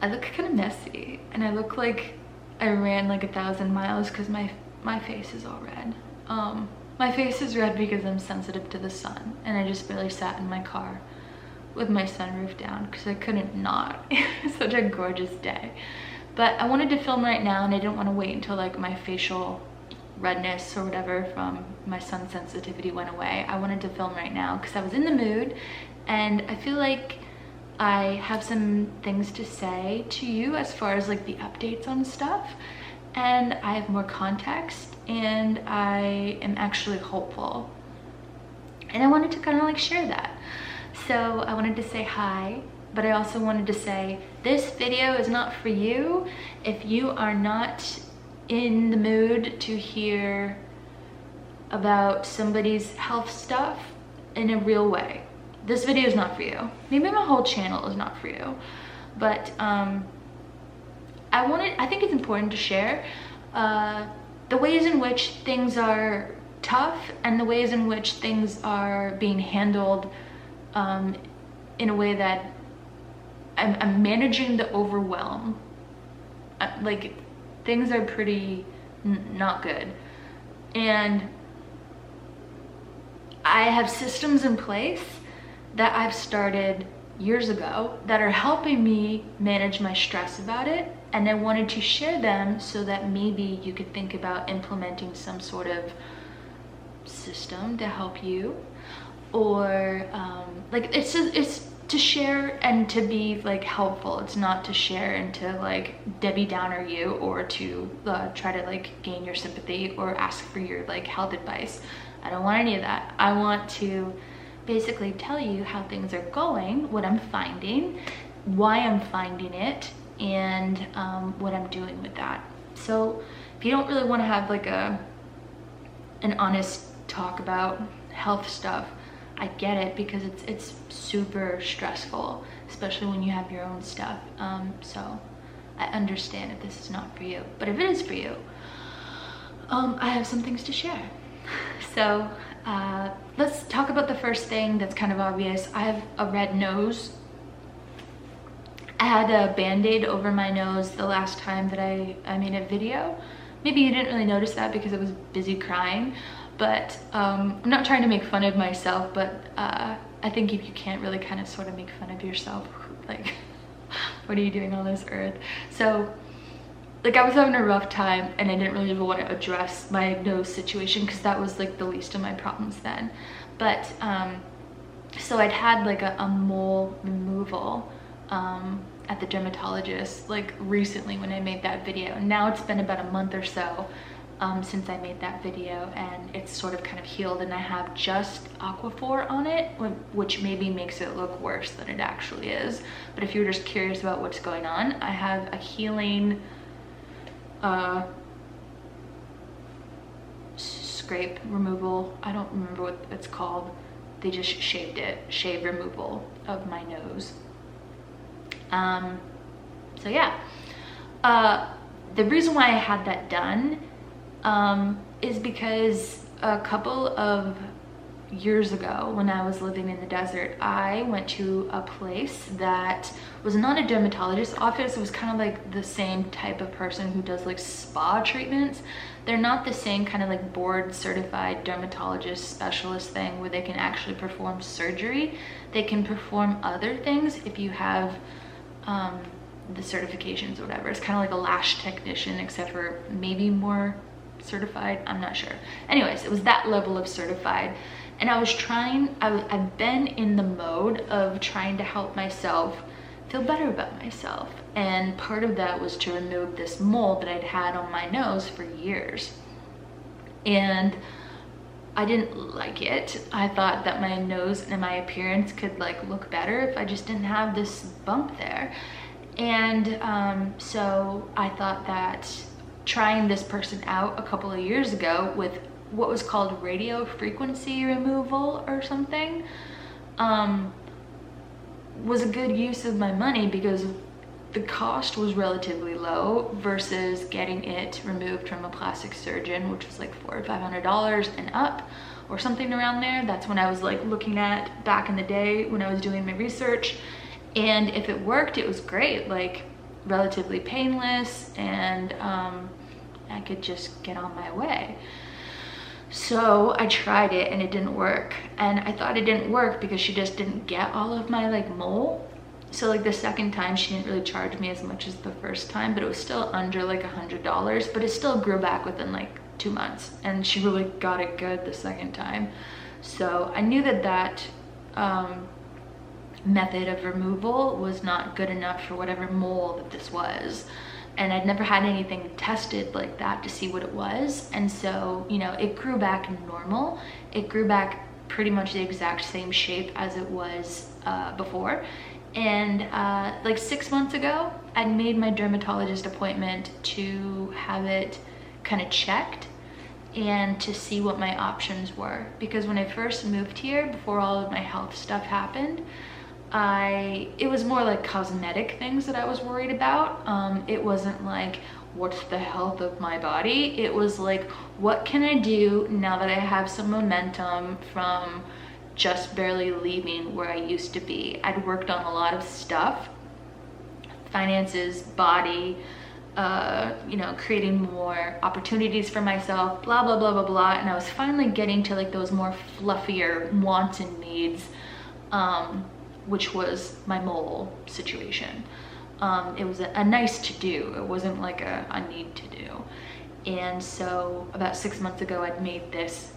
I look kind of messy, and I look like I ran like 1,000 miles because my face is all red. My face is red because I'm sensitive to the sun, and I just barely sat in my car with my sunroof down because I couldn't not. It's such a gorgeous day. But I wanted to film right now, and I didn't want to wait until like my facial redness or whatever from my sun sensitivity went away. I wanted to film right now because I was in the mood, and I feel like I have some things to say to you as far as like the updates on stuff, and I have more context, and I am actually hopeful, and I wanted to kind of like share that. So I wanted to say hi, but I also wanted to say this video is not for you if you are not in the mood to hear about somebody's health stuff in a real way. This video is not for you. Maybe my whole channel is not for you, but I think it's important to share the ways in which things are tough and the ways in which things are being handled in a way that I'm managing the overwhelm. Like, things are pretty not good, and I have systems in place that I've started years ago that are helping me manage my stress about it, and I wanted to share them so that maybe you could think about implementing some sort of system to help you, or like it's to share and to be like helpful. It's not to share and to like Debbie Downer you, or to try to like gain your sympathy or ask for your like health advice. I don't want any of that. I want to basically tell you how things are going, what I'm finding, why I'm finding it, and what I'm doing with that. So if you don't really want to have like an honest talk about health stuff, I get it, because it's super stressful, especially when you have your own stuff. So I understand if this is not for you, but if it is for you, I have some things to share. So let's talk about the first thing that's kind of obvious. I have a red nose. I had a band-aid over my nose the last time that I made a video. Maybe you didn't really notice that because I was busy crying, but I'm not trying to make fun of myself, but I think if you can't really kind of sort of make fun of yourself, like, what are you doing on this earth? So like, I was having a rough time, and I didn't really even want to address my nose situation because that was like the least of my problems then. But so I'd had like a mole removal at the dermatologist like recently when I made that video. Now it's been about a month or so since I made that video, and it's sort of kind of healed, and I have just Aquaphor on it, which maybe makes it look worse than it actually is. But if you're just curious about what's going on, I have a healing scrape removal. I don't remember what it's called. They just shaved it. Shave removal of my nose. So yeah. The reason why I had that done is because a couple of years ago, when I was living in the desert, I went to a place that was not a dermatologist's office. It was kind of like the same type of person who does like spa treatments. They're not the same kind of like board certified dermatologist specialist thing where they can actually perform surgery. They can perform other things if you have the certifications or whatever. It's kind of like a lash technician, except for maybe more certified. I'm not sure. Anyways, it was that level of certified. And I was trying, I've been in the mode of trying to help myself feel better about myself. And part of that was to remove this mole that I'd had on my nose for years. And I didn't like it. I thought that my nose and my appearance could like look better if I just didn't have this bump there. And so I thought that trying this person out a couple of years ago with what was called radio frequency removal or something was a good use of my money, because the cost was relatively low versus getting it removed from a plastic surgeon, which was like $400 or $500 and up, or something around there. That's when I was like looking at back in the day when I was doing my research. And if it worked, it was great. Like, relatively painless, and I could just get on my way. So I tried it and it didn't work. And I thought it didn't work because she just didn't get all of my like mole. So like the second time she didn't really charge me as much as the first time, but it was still under like $100, but it still grew back within like 2 months. And she really got it good the second time. So I knew that that method of removal was not good enough for whatever mole that this was. And I'd never had anything tested like that to see what it was. And so, you know, it grew back normal. It grew back pretty much the exact same shape as it was before. And like 6 months ago, I made my dermatologist appointment to have it kind of checked and to see what my options were. Because when I first moved here, before all of my health stuff happened, it was more like cosmetic things that I was worried about. It wasn't like, what's the health of my body? It was like, what can I do now that I have some momentum from just barely leaving where I used to be? I'd worked on a lot of stuff, finances, body, you know, creating more opportunities for myself, blah, blah, blah, blah, blah. And I was finally getting to like those more fluffier wants and needs, which was my mole situation. It was a nice to do. It wasn't like a need to do. And so about 6 months ago, I'd made this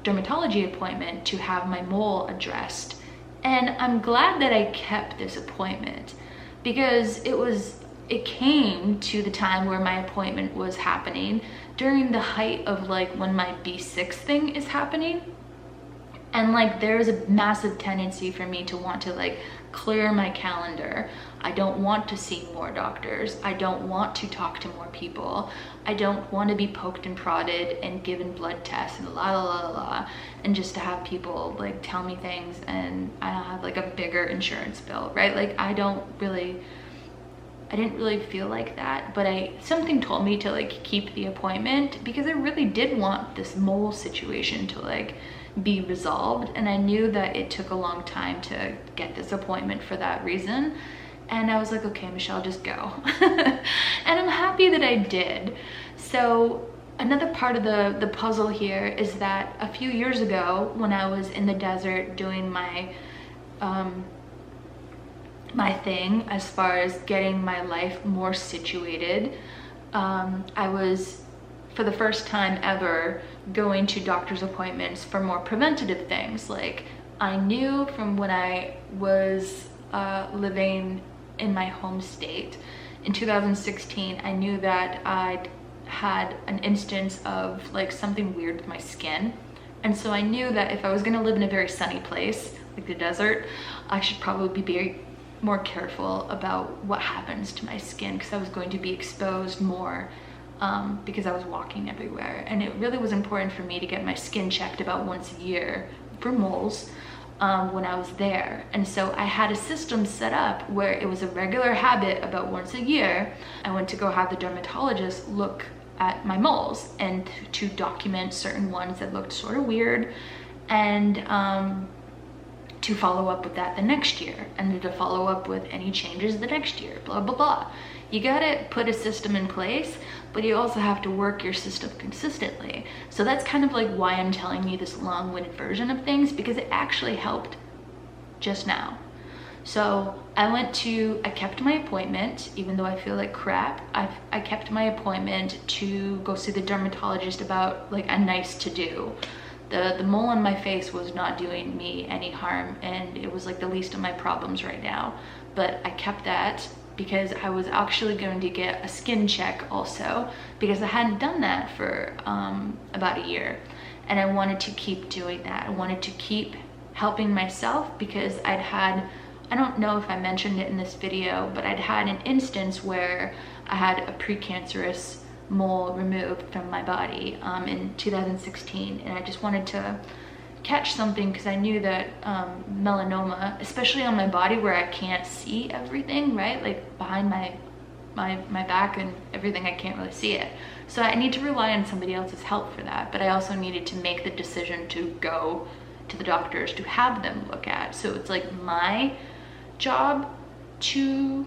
dermatology appointment to have my mole addressed. And I'm glad that I kept this appointment, because it came to the time where my appointment was happening during the height of like when my B6 thing is happening. And like there's a massive tendency for me to want to like clear my calendar. I don't want to see more doctors. I don't want to talk to more people. I don't want to be poked and prodded and given blood tests and la la la la, and just to have people like tell me things and I don't have like a bigger insurance bill, right? Like I didn't really feel like that, but something told me to like keep the appointment, because I really did want this mole situation to like be resolved. And I knew that it took a long time to get this appointment for that reason. And I was like, okay, Michelle, just go. And I'm happy that I did. So another part of the puzzle here is that a few years ago, when I was in the desert doing my my thing as far as getting my life more situated, I was, for the first time ever, going to doctor's appointments for more preventative things. Like I knew from when I was living in my home state in 2016, I knew that I'd had an instance of like something weird with my skin. And so I knew that if I was gonna live in a very sunny place, like the desert, I should probably be very more careful about what happens to my skin, because I was going to be exposed more because I was walking everywhere. And it really was important for me to get my skin checked about once a year for moles when I was there. And so I had a system set up where it was a regular habit about once a year. I went to go have the dermatologist look at my moles and to document certain ones that looked sort of weird, and to follow up with that the next year, and to follow up with any changes the next year, blah, blah, blah. You gotta put a system in place, but you also have to work your system consistently. So that's kind of like why I'm telling you this long-winded version of things, because it actually helped just now. So I kept my appointment, even though I feel like crap. I kept my appointment to go see the dermatologist about like a nice to do. The mole on my face was not doing me any harm, and it was like the least of my problems right now. But I kept that because I was actually going to get a skin check also, because I hadn't done that for about a year. And I wanted to keep doing that. I wanted to keep helping myself, because I'd had, I don't know if I mentioned it in this video, but I'd had an instance where I had a precancerous mole removed from my body in 2016, and I just wanted to catch something, because I knew that melanoma, especially on my body where I can't see everything, right? Like behind my back and everything, I can't really see it. So I need to rely on somebody else's help for that, but I also needed to make the decision to go to the doctors to have them look at. So it's like my job to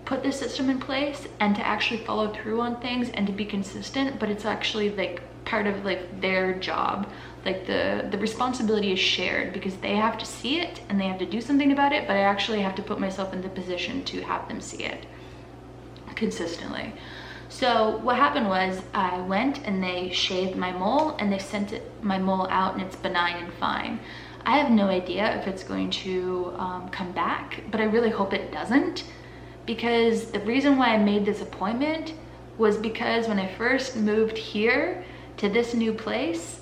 put this system in place and to actually follow through on things and to be consistent, but it's actually like part of like their job. Like the responsibility is shared because they have to see it and they have to do something about it, but I actually have to put myself in the position to have them see it consistently. So what happened was I went and they shaved my mole and they sent my mole out and it's benign and fine. I have no idea if it's going to come back, but I really hope it doesn't, because the reason why I made this appointment was because when I first moved here to this new place,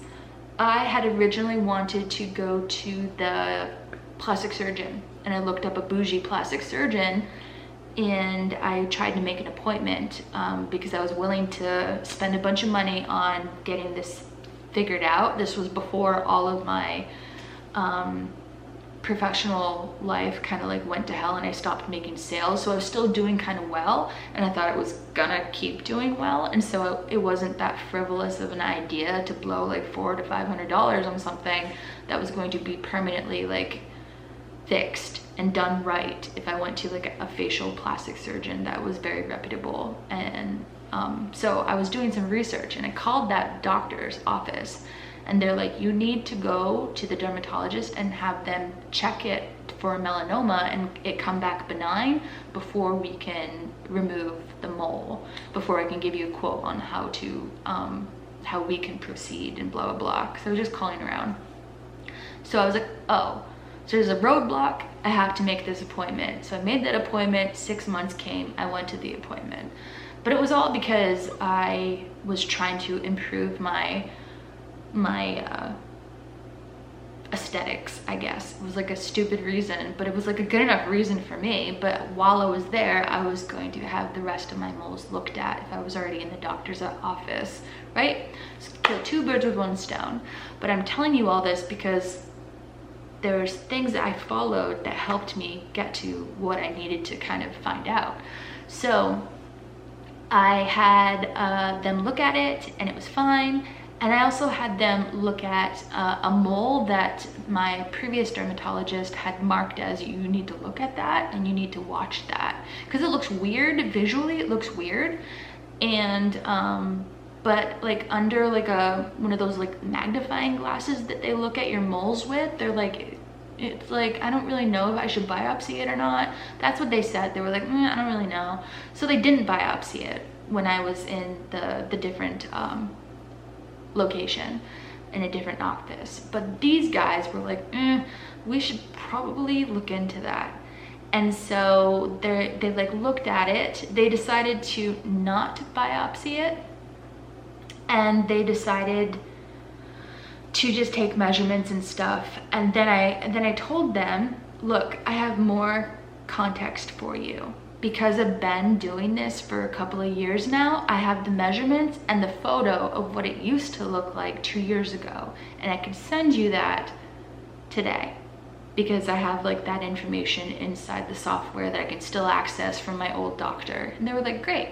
I had originally wanted to go to the plastic surgeon, and I looked up a bougie plastic surgeon and I tried to make an appointment because I was willing to spend a bunch of money on getting this figured out. This was before all of my professional life kind of like went to hell and I stopped making sales, so I was still doing kind of well and I thought it was gonna keep doing well, and so it wasn't that frivolous of an idea to blow like $400 to $500 on something that was going to be permanently like fixed and done right if I went to like a facial plastic surgeon that was very reputable. And so I was doing some research and I called that doctor's office and they're like, you need to go to the dermatologist and have them check it for melanoma and it come back benign before we can remove the mole, before I can give you a quote on how we can proceed and blah, blah, blah. So I was just calling around. So I was like, oh, so there's a roadblock, I have to make this appointment. So I made that appointment, 6 months came, I went to the appointment. But it was all because I was trying to improve my aesthetics, I guess. It was like a stupid reason, but it was like a good enough reason for me. But while I was there, I was going to have the rest of my moles looked at if I was already in the doctor's office, right? So kill two birds with one stone. But I'm telling you all this because there's things that I followed that helped me get to what I needed to kind of find out. So I had them look at it and it was fine. And I also had them look at a mole that my previous dermatologist had marked as, you need to look at that and you need to watch that. Because it looks weird, visually it looks weird. And, but like under like one of those like magnifying glasses that they look at your moles with, they're like, it's like, I don't really know if I should biopsy it or not. That's what they said. They were like, I don't really know. So they didn't biopsy it when I was in the different, location in a different office. But these guys were like, we should probably look into that. And so they like looked at it. They decided to not biopsy it. And they decided to just take measurements and stuff. And then I told them, look, I have more context for you. Because I've been doing this for a couple of years now, I have the measurements and the photo of what it used to look like 2 years ago. And I can send you that today because I have like that information inside the software that I can still access from my old doctor. And they were like, great.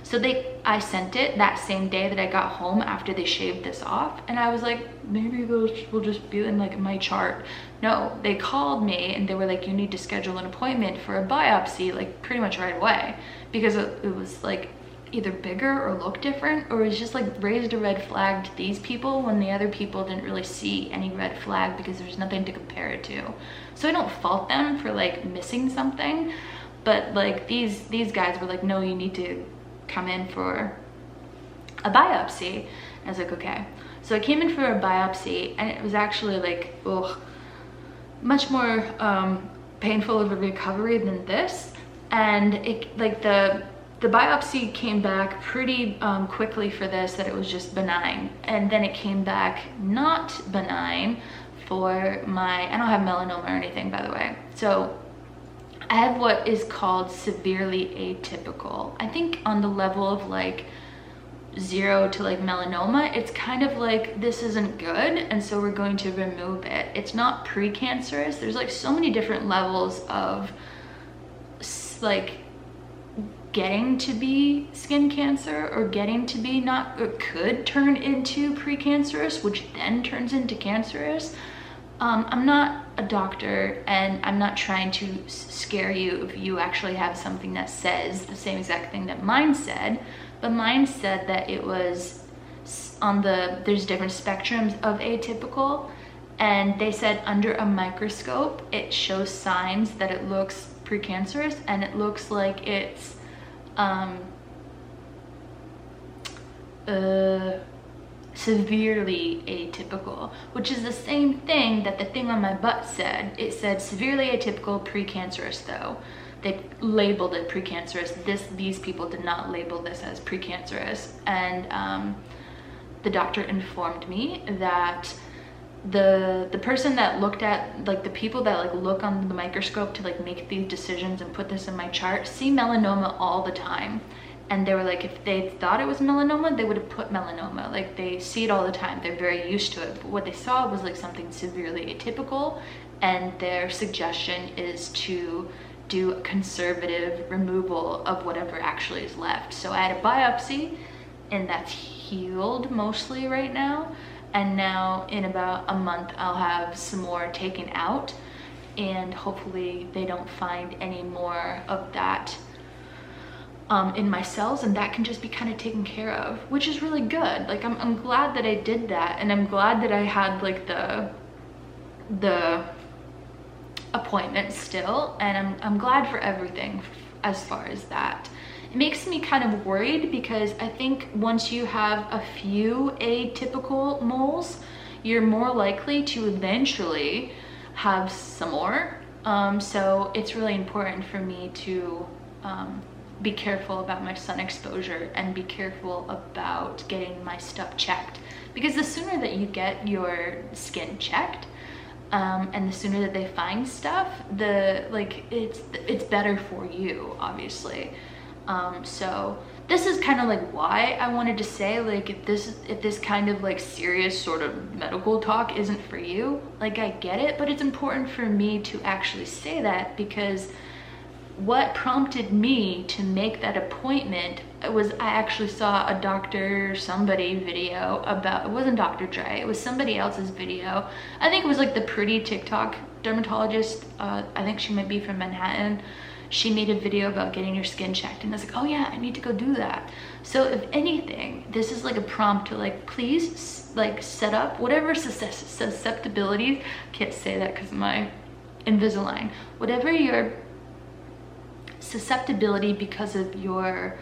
So I sent it that same day that I got home after they shaved this off. And I was like, maybe those will just be in like my chart. No, they called me and they were like, you need to schedule an appointment for a biopsy like pretty much right away. Because it was like either bigger or looked different, or it was just like raised a red flag to these people when the other people didn't really see any red flag because there's nothing to compare it to. So I don't fault them for like missing something, but like these guys were like, no, you need to come in for a biopsy. And I was like, okay. So I came in for a biopsy and it was actually like, much more painful of a recovery than this. And it like the biopsy came back pretty quickly for this, that it was just benign. And then it came back not benign for I don't have melanoma or anything, by the way. So I have what is called severely atypical. I think on the level of like 0 to like melanoma, it's kind of like, this isn't good, and so we're going to remove it. It's not precancerous. There's like so many different levels of like getting to be skin cancer or getting to be not, or could turn into precancerous, which then turns into cancerous. I'm not a doctor, and I'm not trying to scare you if you actually have something that says the same exact thing that mine said, but mine said that it was there's different spectrums of atypical, and they said under a microscope it shows signs that it looks precancerous, and it looks like it's severely atypical, which is the same thing that the thing on my butt said. It said severely atypical precancerous though. They labeled it precancerous. These people did not label this as precancerous. And the doctor informed me that the person that looked at, like the people that like look on the microscope to like make these decisions and put this in my chart see melanoma all the time. And they were like, if they thought it was melanoma, they would have put melanoma. Like they see it all the time. They're very used to it. But what they saw was like something severely atypical. And their suggestion is to do a conservative removal of whatever actually is left. So I had a biopsy, and that's healed mostly right now. And now in about a month, I'll have some more taken out. And hopefully they don't find any more of that in my cells, and that can just be kind of taken care of, which is really good. Like I'm glad that I did that, and I'm glad that I had like the appointment still, and I'm glad for everything as far as that. It makes me kind of worried because I think once you have a few atypical moles, you're more likely to eventually have some more. So it's really important for me to be careful about my sun exposure and be careful about getting my stuff checked, because the sooner that you get your skin checked and the sooner that they find stuff, it's better for you, obviously. So this is kind of like why I wanted to say, like, if this kind of like serious sort of medical talk isn't for you, like I get it, but it's important for me to actually say that, because what prompted me to make that appointment was I actually saw a Dr. somebody video about, it wasn't Dr. Dre, it was somebody else's video. I think it was like the pretty TikTok dermatologist. I think she might be from Manhattan. She made a video about getting your skin checked, and I was like, oh yeah, I need to go do that. So if anything, this is like a prompt to like, please like set up whatever susceptibilities, can't say that because of my Invisalign, whatever your susceptibility because of your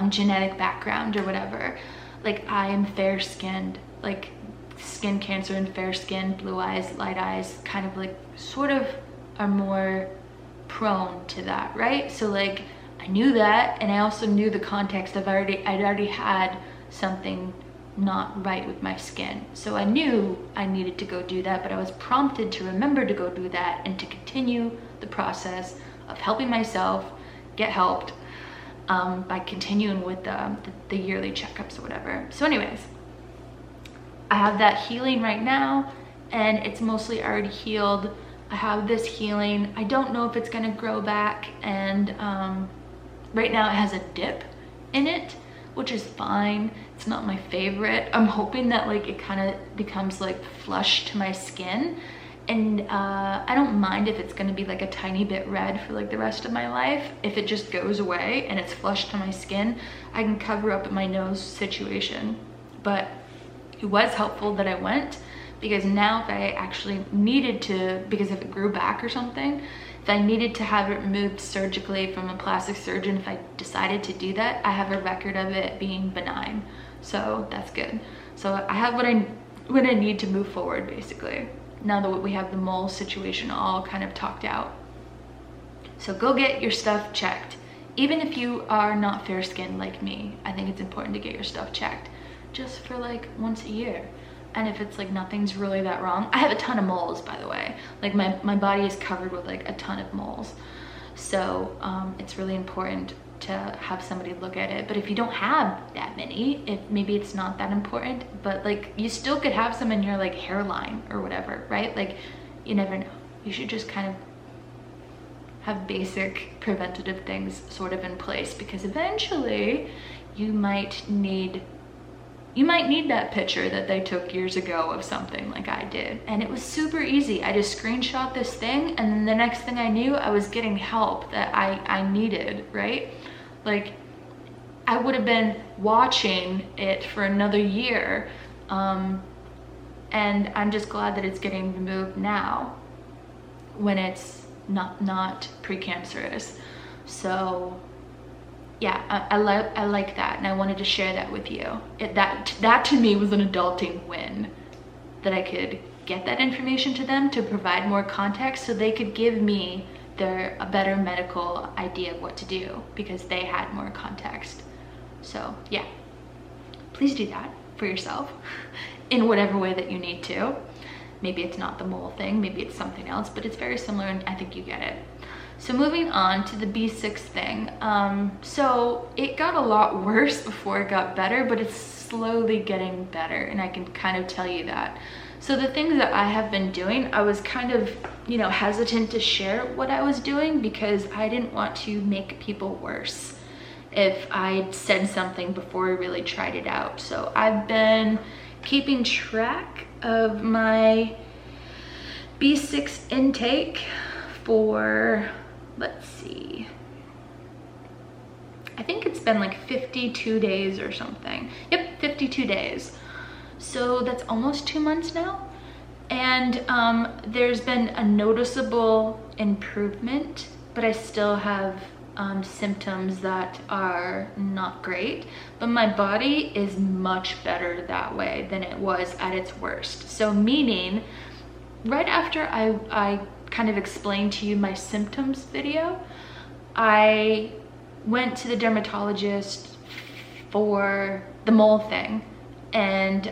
genetic background or whatever. Like I am fair skinned, like skin cancer and fair skin, blue eyes, light eyes, kind of like sort of are more prone to that, right? So like I knew that, and I also knew the context of I'd already had something not right with my skin. So I knew I needed to go do that, but I was prompted to remember to go do that and to continue the process of helping myself get helped by continuing with the yearly checkups or whatever. So anyways, I have that healing right now, and it's mostly already healed. I have this healing. I don't know if it's gonna grow back, and right now it has a dip in it, which is fine. It's not my favorite. I'm hoping that like it kind of becomes like flush to my skin, and I don't mind if it's gonna be like a tiny bit red for like the rest of my life. If it just goes away and it's flush to my skin, I can cover up my nose situation. But it was helpful that I went, because now if I actually needed to, because if it grew back or something, if I needed to have it removed surgically from a plastic surgeon, if I decided to do that, I have a record of it being benign. So that's good. So I have what I need to move forward, basically, now that we have the mole situation all kind of talked out. So go get your stuff checked. Even if you are not fair skinned like me, I think it's important to get your stuff checked just for like once a year. And if it's like nothing's really that wrong, I have a ton of moles, by the way. Like my body is covered with like a ton of moles. So it's really important to have somebody look at it. But if you don't have that many, maybe it's not that important, but like you still could have some in your like hairline or whatever, right? Like you never know. You should just kind of have basic preventative things sort of in place, because eventually you might need, You might need that picture that they took years ago of something like I did. And it was super easy. I just screenshot this thing, and then the next thing I knew, I was getting help that I needed, right? Like, I would have been watching it for another year. And I'm just glad that it's getting removed now when it's not precancerous. So yeah, I like that, and I wanted to share that with you. That to me was an adulting win, that I could get that information to them to provide more context so they could give me a better medical idea of what to do because they had more context. So yeah, please do that for yourself in whatever way that you need to. Maybe it's not the mole thing, maybe it's something else, but it's very similar and I think you get it. So moving on to the B6 thing. So it got a lot worse before it got better, but it's slowly getting better, and I can kind of tell you that. So the things that I have been doing, I was kind of, hesitant to share what I was doing because I didn't want to make people worse if I said something before I really tried it out. So I've been keeping track of my B6 intake for, let's see, I think it's been like 52 days or something. Yep, 52 days. So that's almost 2 months now. And there's been a noticeable improvement, but I still have symptoms that are not great. But my body is much better that way than it was at its worst. So meaning, right after I kind of explained to you my symptoms video, I went to the dermatologist for the mole thing, and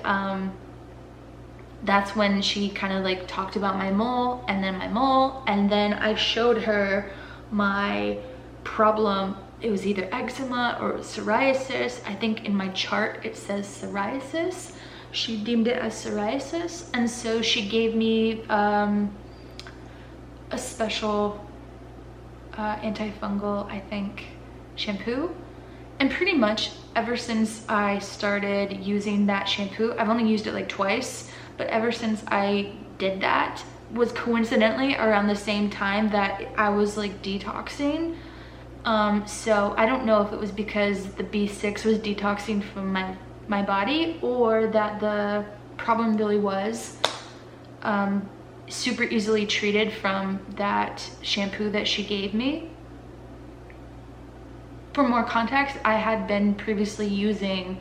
that's when she kind of like talked about my mole, and then I showed her my problem. It was either eczema or psoriasis. I think in my chart it says psoriasis. She deemed it as psoriasis, and so she gave me a special antifungal, I think, shampoo. And pretty much ever since I started using that shampoo, I've only used it like twice, but ever since I did that was coincidentally around the same time that I was like detoxing. So I don't know if it was because the B6 was detoxing from my body, or that the problem really was super easily treated from that shampoo that she gave me. For more context, I had been previously using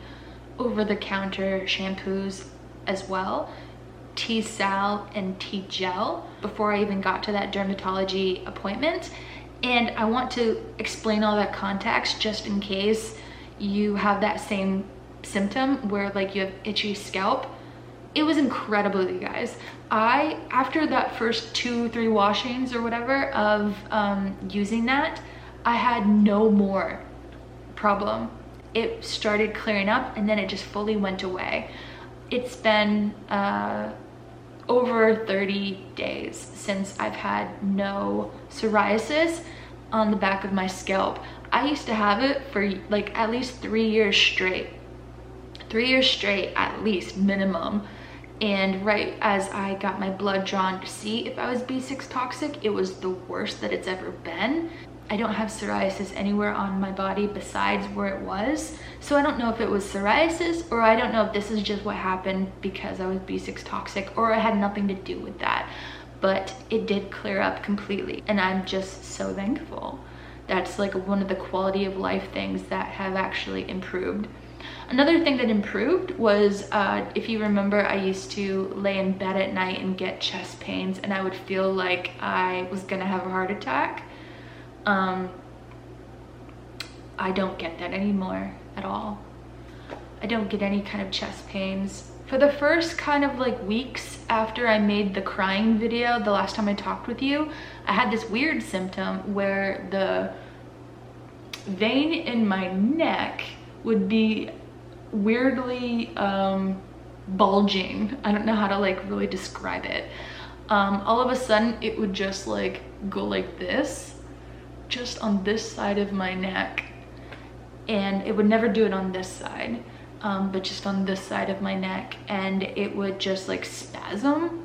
over-the-counter shampoos as well, T-Sal and T-Gel, before I even got to that dermatology appointment. And I want to explain all that context just in case you have that same symptom where like you have itchy scalp. It was incredible, you guys. After that first 2-3 washings or whatever of using that, I had no more problem. It started clearing up and then it just fully went away. It's been over 30 days since I've had no psoriasis on the back of my scalp. I used to have it for like at least 3 years straight. 3 years straight, at least, minimum. And right as I got my blood drawn to see if I was B6 toxic, it was the worst that it's ever been. I don't have psoriasis anywhere on my body besides where it was. So I don't know if it was psoriasis, or I don't know if this is just what happened because I was B6 toxic, or I had nothing to do with that. But it did clear up completely, and I'm just so thankful. That's like one of the quality of life things that have actually improved. Another thing that improved was, if you remember, I used to lay in bed at night and get chest pains, and I would feel like I was gonna have a heart attack. I don't get that anymore at all. I don't get any kind of chest pains. For the first kind of like weeks after I made the crying video, the last time I talked with you, I had this weird symptom where the vein in my neck would be weirdly bulging. I don't know how to like really describe it. All of a sudden it would just like go like this, just on this side of my neck, and it would never do it on this side. but just on this side of my neck, and it would just like spasm.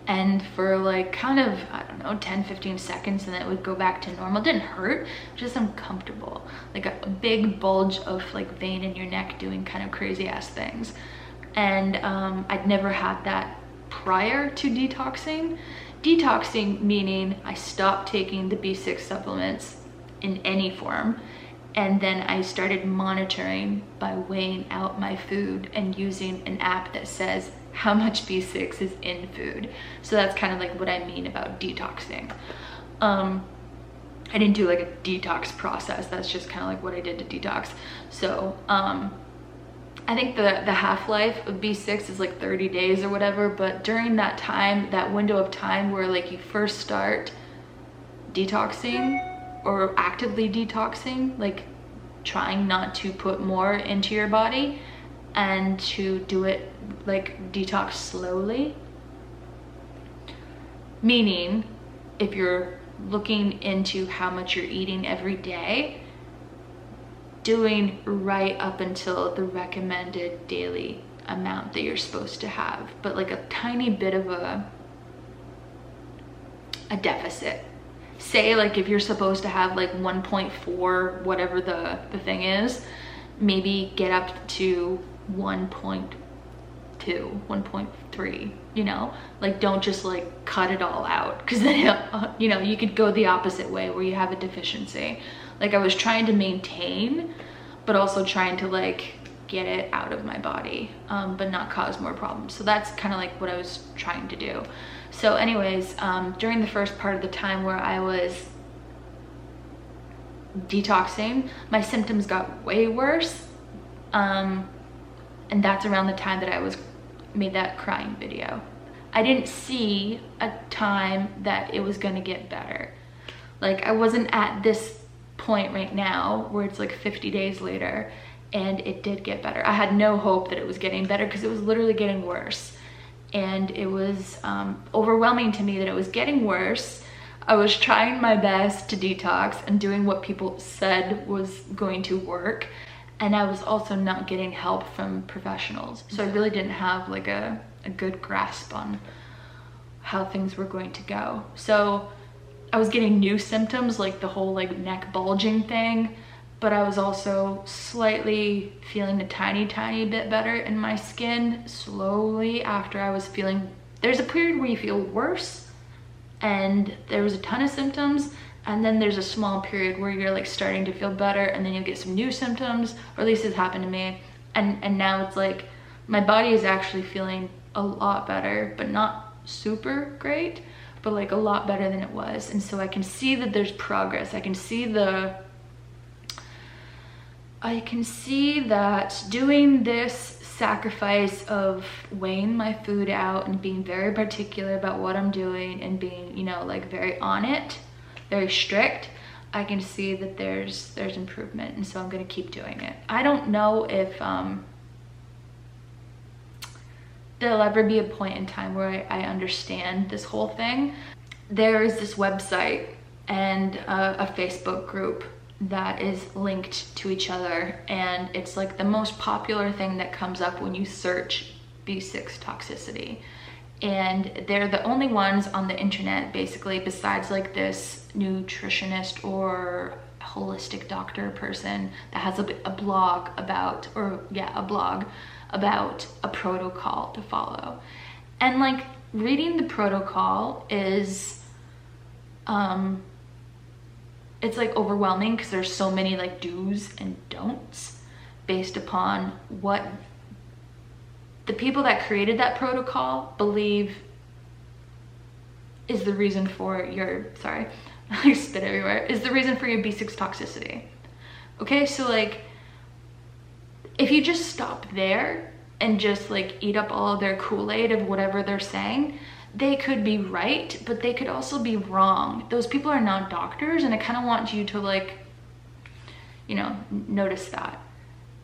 And for like kind of, I don't know, 10-15 seconds, and then it would go back to normal. It didn't hurt, just uncomfortable. Like a big bulge of like vein in your neck doing kind of crazy ass things. And I'd never had that prior to detoxing. Detoxing meaning I stopped taking the B6 supplements in any form. And then I started monitoring by weighing out my food and using an app that says how much B6 is in food. So that's kind of like what I mean about detoxing. I didn't do like a detox process. That's just kind of like what I did to detox. So I think the half-life of B6 is like 30 days or whatever. But during that time, that window of time where like you first start detoxing or actively detoxing, like trying not to put more into your body and to do it like detox slowly. Meaning, if you're looking into how much you're eating every day, doing right up until the recommended daily amount that you're supposed to have, but like a tiny bit of a deficit. Say like if you're supposed to have like 1.4, whatever the thing is, maybe get up to 1.2, 1.3, you know, like don't just like cut it all out, because then you know, you could go the opposite way where you have a deficiency. Like I was trying to maintain, but also trying to like get it out of my body, but not cause more problems. So that's kind of like what I was trying to do. So anyways, during the first part of the time where I was detoxing, my symptoms got way worse. And that's around the time that I made that crying video. I didn't see a time that it was gonna get better. Like I wasn't at this point right now where it's like 50 days later and it did get better. I had no hope that it was getting better because it was literally getting worse. And it was overwhelming to me that it was getting worse. I was trying my best to detox and doing what people said was going to work. And I was also not getting help from professionals. So I really didn't have like a good grasp on how things were going to go. So I was getting new symptoms like the whole like neck bulging thing, but I was also slightly feeling a tiny bit better in my skin slowly after I was feeling, there's a period where you feel worse and there was a ton of symptoms, and then there's a small period where you're like starting to feel better, and then you'll get some new symptoms, or at least it's happened to me. And now it's like my body is actually feeling a lot better, but not super great, but like a lot better than it was. And so I can see that there's progress. I can see that doing this sacrifice of weighing my food out and being very particular about what I'm doing and being, you know, like very on it, very strict, I can see that there's improvement. And so I'm gonna keep doing it. I don't know if there'll ever be a point in time where I understand this whole thing. There is this website and a Facebook group that is linked to each other, and it's like the most popular thing that comes up when you search B6 toxicity. And they're the only ones on the internet basically, besides like this nutritionist or holistic doctor person that has a blog about, a blog about a protocol to follow. And like reading the protocol is it's like overwhelming because there's so many like do's and don'ts based upon what the people that created that protocol believe is the reason for your, sorry, I spit everywhere, is the reason for your B6 toxicity. Okay, so like if you just stop there and just like eat up all of their Kool-Aid of whatever they're saying, they could be right, but they could also be wrong. Those people are not doctors, and I kind of want you to like, you know, notice that.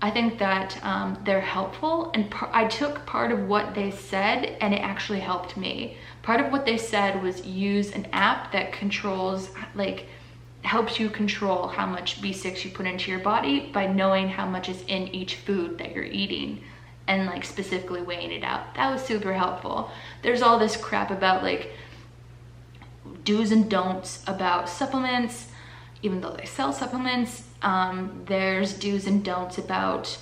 I think that they're helpful, and I took part of what they said and it actually helped me. Part of what they said was use an app that controls like helps you control how much B6 you put into your body by knowing how much is in each food that you're eating and like specifically weighing it out. That was super helpful. There's all this crap about like do's and don'ts about supplements, even though they sell supplements. There's do's and don'ts about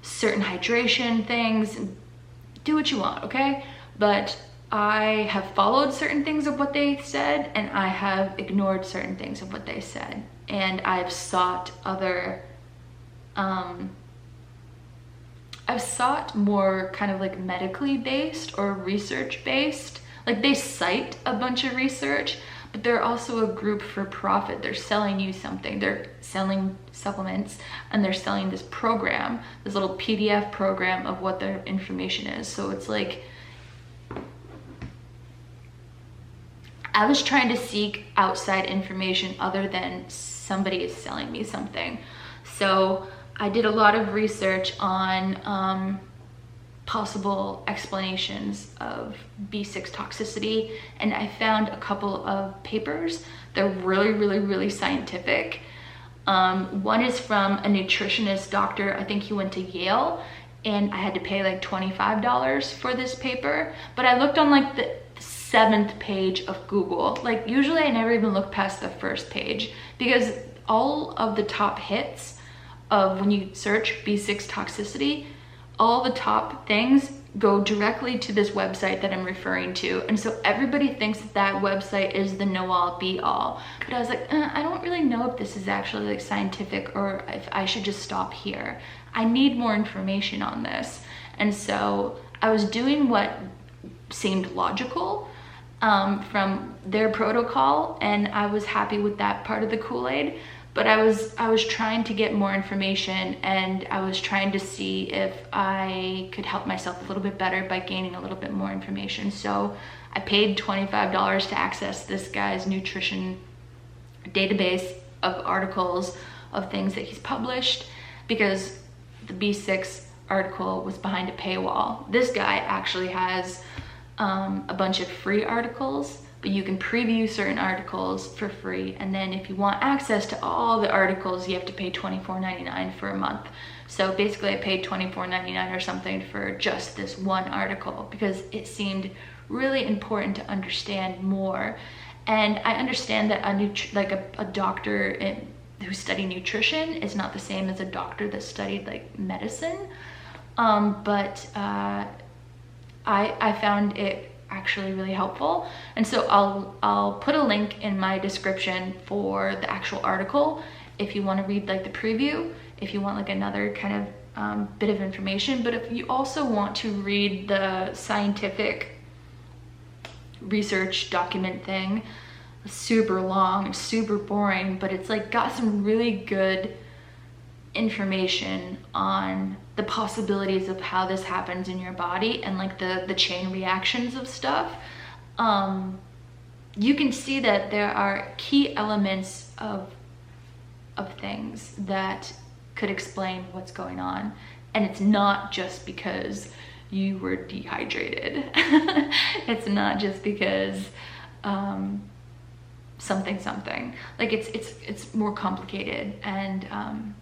certain hydration things. Do what you want, okay? But I have followed certain things of what they said, and I have ignored certain things of what they said. And I've sought other, I've sought more kind of like medically based or research based. Like they cite a bunch of research, but they're also a group for profit. They're selling you something. They're selling supplements, and they're selling this program, this little PDF program of what their information is. So it's like, I was trying to seek outside information other than somebody is selling me something. So I did a lot of research on possible explanations of B6 toxicity, and I found a couple of papers. They're really scientific. One is from a nutritionist doctor. I think he went to Yale, and I had to pay like $25 for this paper. But I looked on like the 7th page of Google. Like usually I never even look past the first page, because all of the top hits of when you search B6 toxicity, all the top things go directly to this website that I'm referring to. And so everybody thinks that that website is the know-all be-all. But I was like, I don't really know if this is actually like scientific or if I should just stop here. I need more information on this. And so I was doing what seemed logical from their protocol, and I was happy with that part of the Kool-Aid. But I was trying to get more information, and I was trying to see if I could help myself a little bit better by gaining a little bit more information. So I paid $25 to access this guy's nutrition database of articles of things that he's published, because the B6 article was behind a paywall. This guy actually has a bunch of free articles, but you can preview certain articles for free, and then if you want access to all the articles, you have to pay $24.99 for a month. So basically I paid $24.99 or something for just this one article, because it seemed really important to understand more. And I understand that a doctor who studied nutrition is not the same as a doctor that studied like medicine, but I found it actually really helpful. And so I'll put a link in my description for the actual article if you want to read like the preview, if you want like another kind of bit of information. But if you also want to read the scientific research document thing, it's super long and super boring, but it's like got some really good information on the possibilities of how this happens in your body and like the chain reactions of stuff. You can see that there are key elements of things that could explain what's going on, and it's not just because you were dehydrated. It's not just because something like it's more complicated. And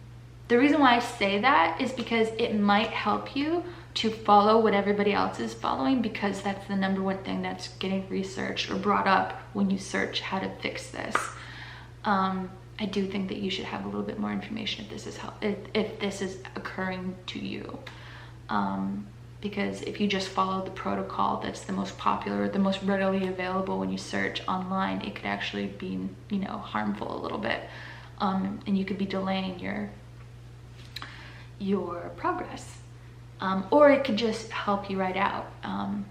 the reason why I say that is because it might help you to follow what everybody else is following, because that's the #1 thing that's getting researched or brought up when you search how to fix this. I do think that you should have a little bit more information if this is occurring to you. Because if you just follow the protocol that's the most popular, the most readily available when you search online, it could actually be, harmful a little bit. And you could be delaying your progress. Or it could just help you right out. The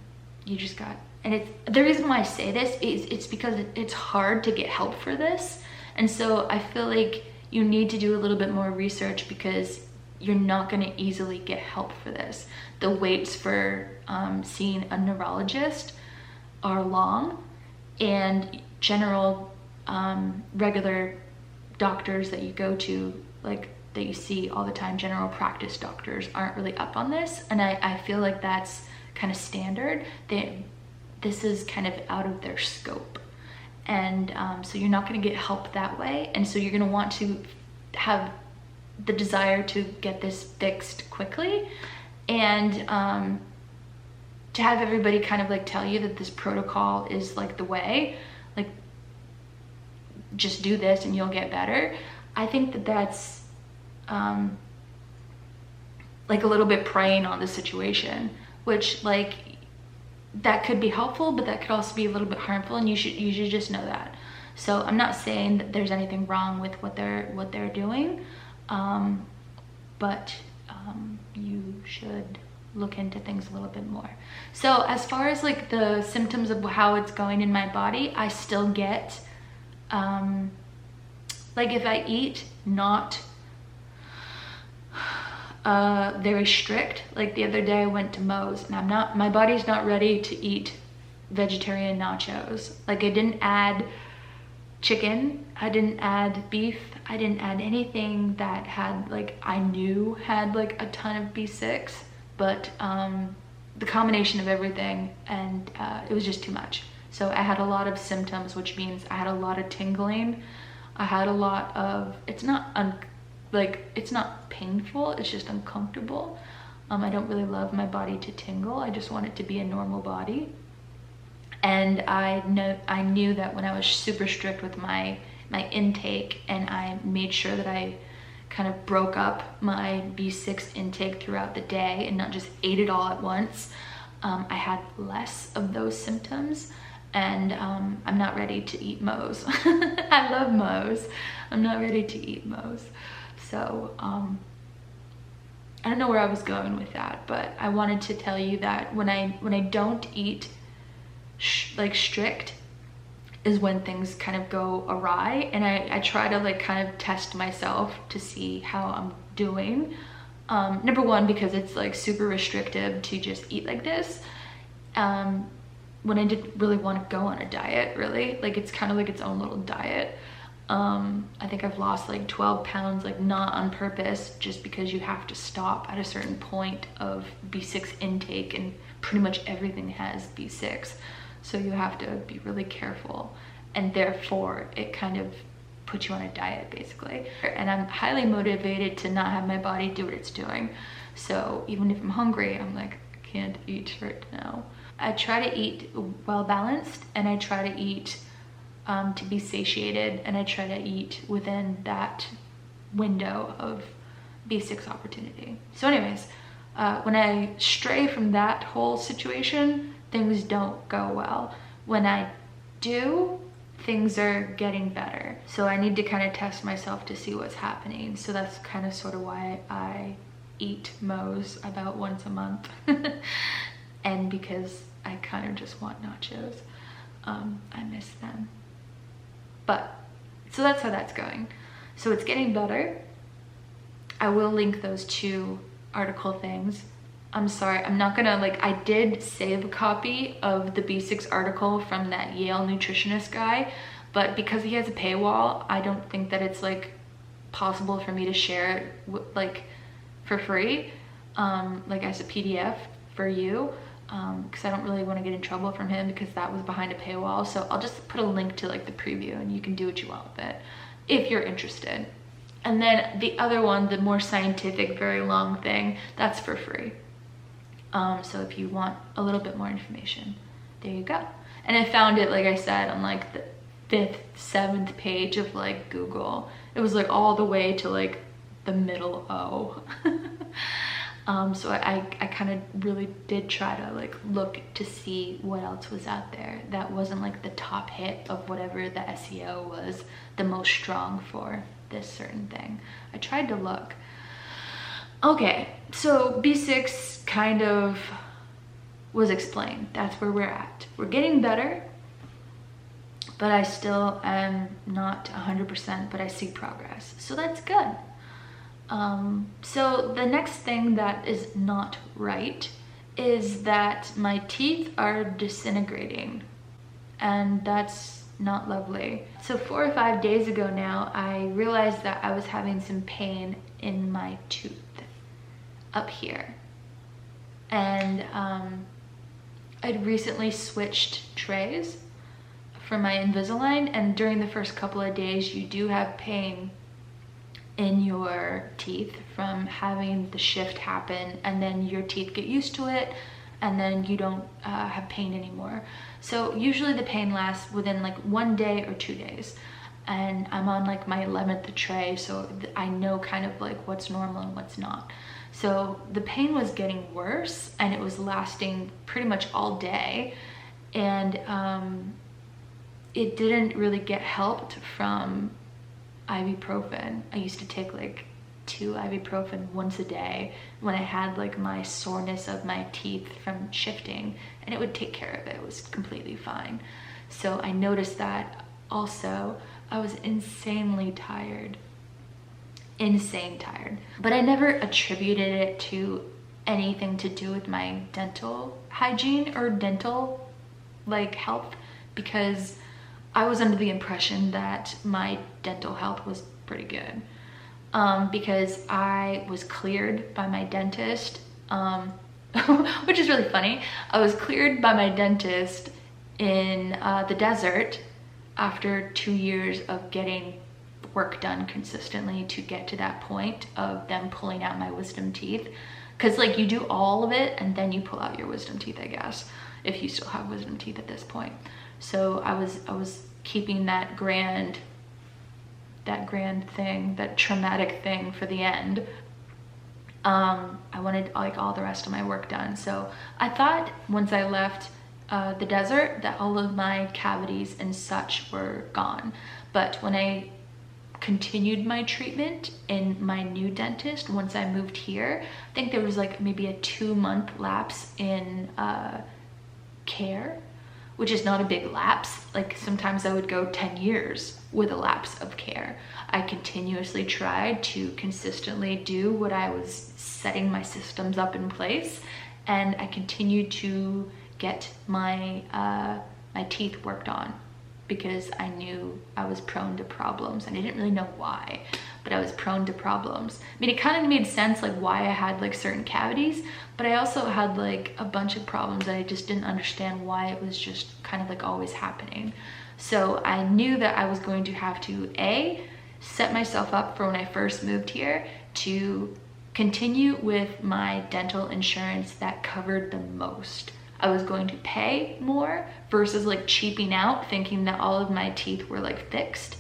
reason why I say this is it's because it's hard to get help for this. And so I feel like you need to do a little bit more research, because you're not going to easily get help for this. The waits for seeing a neurologist are long, and general regular doctors that you go to, like that you see all the time, general practice doctors, aren't really up on this. And I feel like that's kind of standard. This is kind of out of their scope. And so you're not going to get help that way. And so you're going to want to have the desire to get this fixed quickly, and to have everybody kind of like tell you that this protocol is like the way, like just do this and you'll get better. I think that that's like a little bit preying on the situation, which like that could be helpful, but that could also be a little bit harmful, and you should just know that. So I'm not saying that there's anything wrong with what they're doing, but you should look into things a little bit more. So as far as like the symptoms of how it's going in my body, I still get like if I eat not very strict, like the other day I went to Moe's, and my body's not ready to eat vegetarian nachos. Like I didn't add chicken, I didn't add beef, I didn't add anything that had like I knew had like a ton of B6, but the combination of everything, and it was just too much. So I had a lot of symptoms, which means I had a lot of tingling. I had a lot of, it's not painful, it's just uncomfortable. I don't really love my body to tingle. I just want it to be a normal body. And I knew that when I was super strict with my intake, and I made sure that I kind of broke up my B6 intake throughout the day and not just ate it all at once, I had less of those symptoms. And I'm not ready to eat Moe's. I love Moe's. I'm not ready to eat Moe's. So I don't know where I was going with that, but I wanted to tell you that when I don't eat like strict is when things kind of go awry, and I try to like kind of test myself to see how I'm doing. Number one, because it's like super restrictive to just eat like this. When I didn't really want to go on a diet, really, like it's kind of like its own little diet. I think I've lost like 12 pounds, like not on purpose, just because you have to stop at a certain point of B6 intake, and pretty much everything has B6. So you have to be really careful, and therefore it kind of puts you on a diet basically. And I'm highly motivated to not have my body do what it's doing. So even if I'm hungry, I'm like, I can't eat right now. I try to eat well balanced, and I try to eat to be satiated, and I try to eat within that window of B6 opportunity. So anyways, when I stray from that whole situation, things don't go well. When I do, things are getting better. So I need to kind of test myself to see what's happening. So that's kind of sort of why I eat Moe's about once a month. And because I kind of just want nachos. I miss them. But, so that's how that's going. So it's getting better. I will link those two article things. I'm sorry, I'm not gonna, like, I did save a copy of the B6 article from that Yale nutritionist guy, but because he has a paywall, I don't think that it's like possible for me to share it like for free, like as a PDF for you, because I don't really want to get in trouble from him, because that was behind a paywall. So I'll just put a link to like the preview, and you can do what you want with it if you're interested. And then the other one, the more scientific, very long thing, that's for free. So if you want a little bit more information, there you go. And I found it, like I said, on like the 5th, 7th page of like Google. It was like all the way to like the middle O. So I kind of really did try to like look to see what else was out there that wasn't like the top hit of whatever the SEO was the most strong for this certain thing. I tried to look. Okay, so B6 kind of was explained. That's where we're at. We're getting better, but I still am not 100%, but I see progress. So that's good. So the next thing that is not right is that my teeth are disintegrating, and that's not lovely. So 4 or 5 days ago now, I realized that I was having some pain in my tooth up here. And I'd recently switched trays from my Invisalign, and during the first couple of days you do have pain in your teeth from having the shift happen, and then your teeth get used to it, and then you don't have pain anymore. So usually the pain lasts within like 1 day or 2 days, and I'm on like my 11th tray, so I know kind of like what's normal and what's not. So the pain was getting worse, and it was lasting pretty much all day, and it didn't really get helped from ibuprofen. I used to take like 2 ibuprofen once a day when I had like my soreness of my teeth from shifting, and it would take care of it. It was completely fine. So I noticed that also. I was insanely tired, insane tired, but I never attributed it to anything to do with my dental hygiene or dental like health, because I was under the impression that my dental health was pretty good, because I was cleared by my dentist, which is really funny. I was cleared by my dentist in the desert after 2 years of getting work done consistently to get to that point of them pulling out my wisdom teeth. Because like you do all of it and then you pull out your wisdom teeth, I guess, if you still have wisdom teeth at this point. So I was keeping that grand thing, that traumatic thing for the end. I wanted like all the rest of my work done. So I thought once I left the desert that all of my cavities and such were gone. But when I continued my treatment in my new dentist, once I moved here, I think there was like maybe a 2-month lapse in care, which is not a big lapse. Like sometimes I would go 10 years with a lapse of care. I continuously tried to consistently do what I was setting my systems up in place, and I continued to get my my teeth worked on, because I knew I was prone to problems, and I didn't really know why, but I was prone to problems. I mean, it kind of made sense like why I had like certain cavities, but I also had like a bunch of problems that I just didn't understand why it was just kind of like always happening. So I knew that I was going to have to set myself up for when I first moved here to continue with my dental insurance that covered the most. I was going to pay more versus like cheaping out thinking that all of my teeth were like fixed.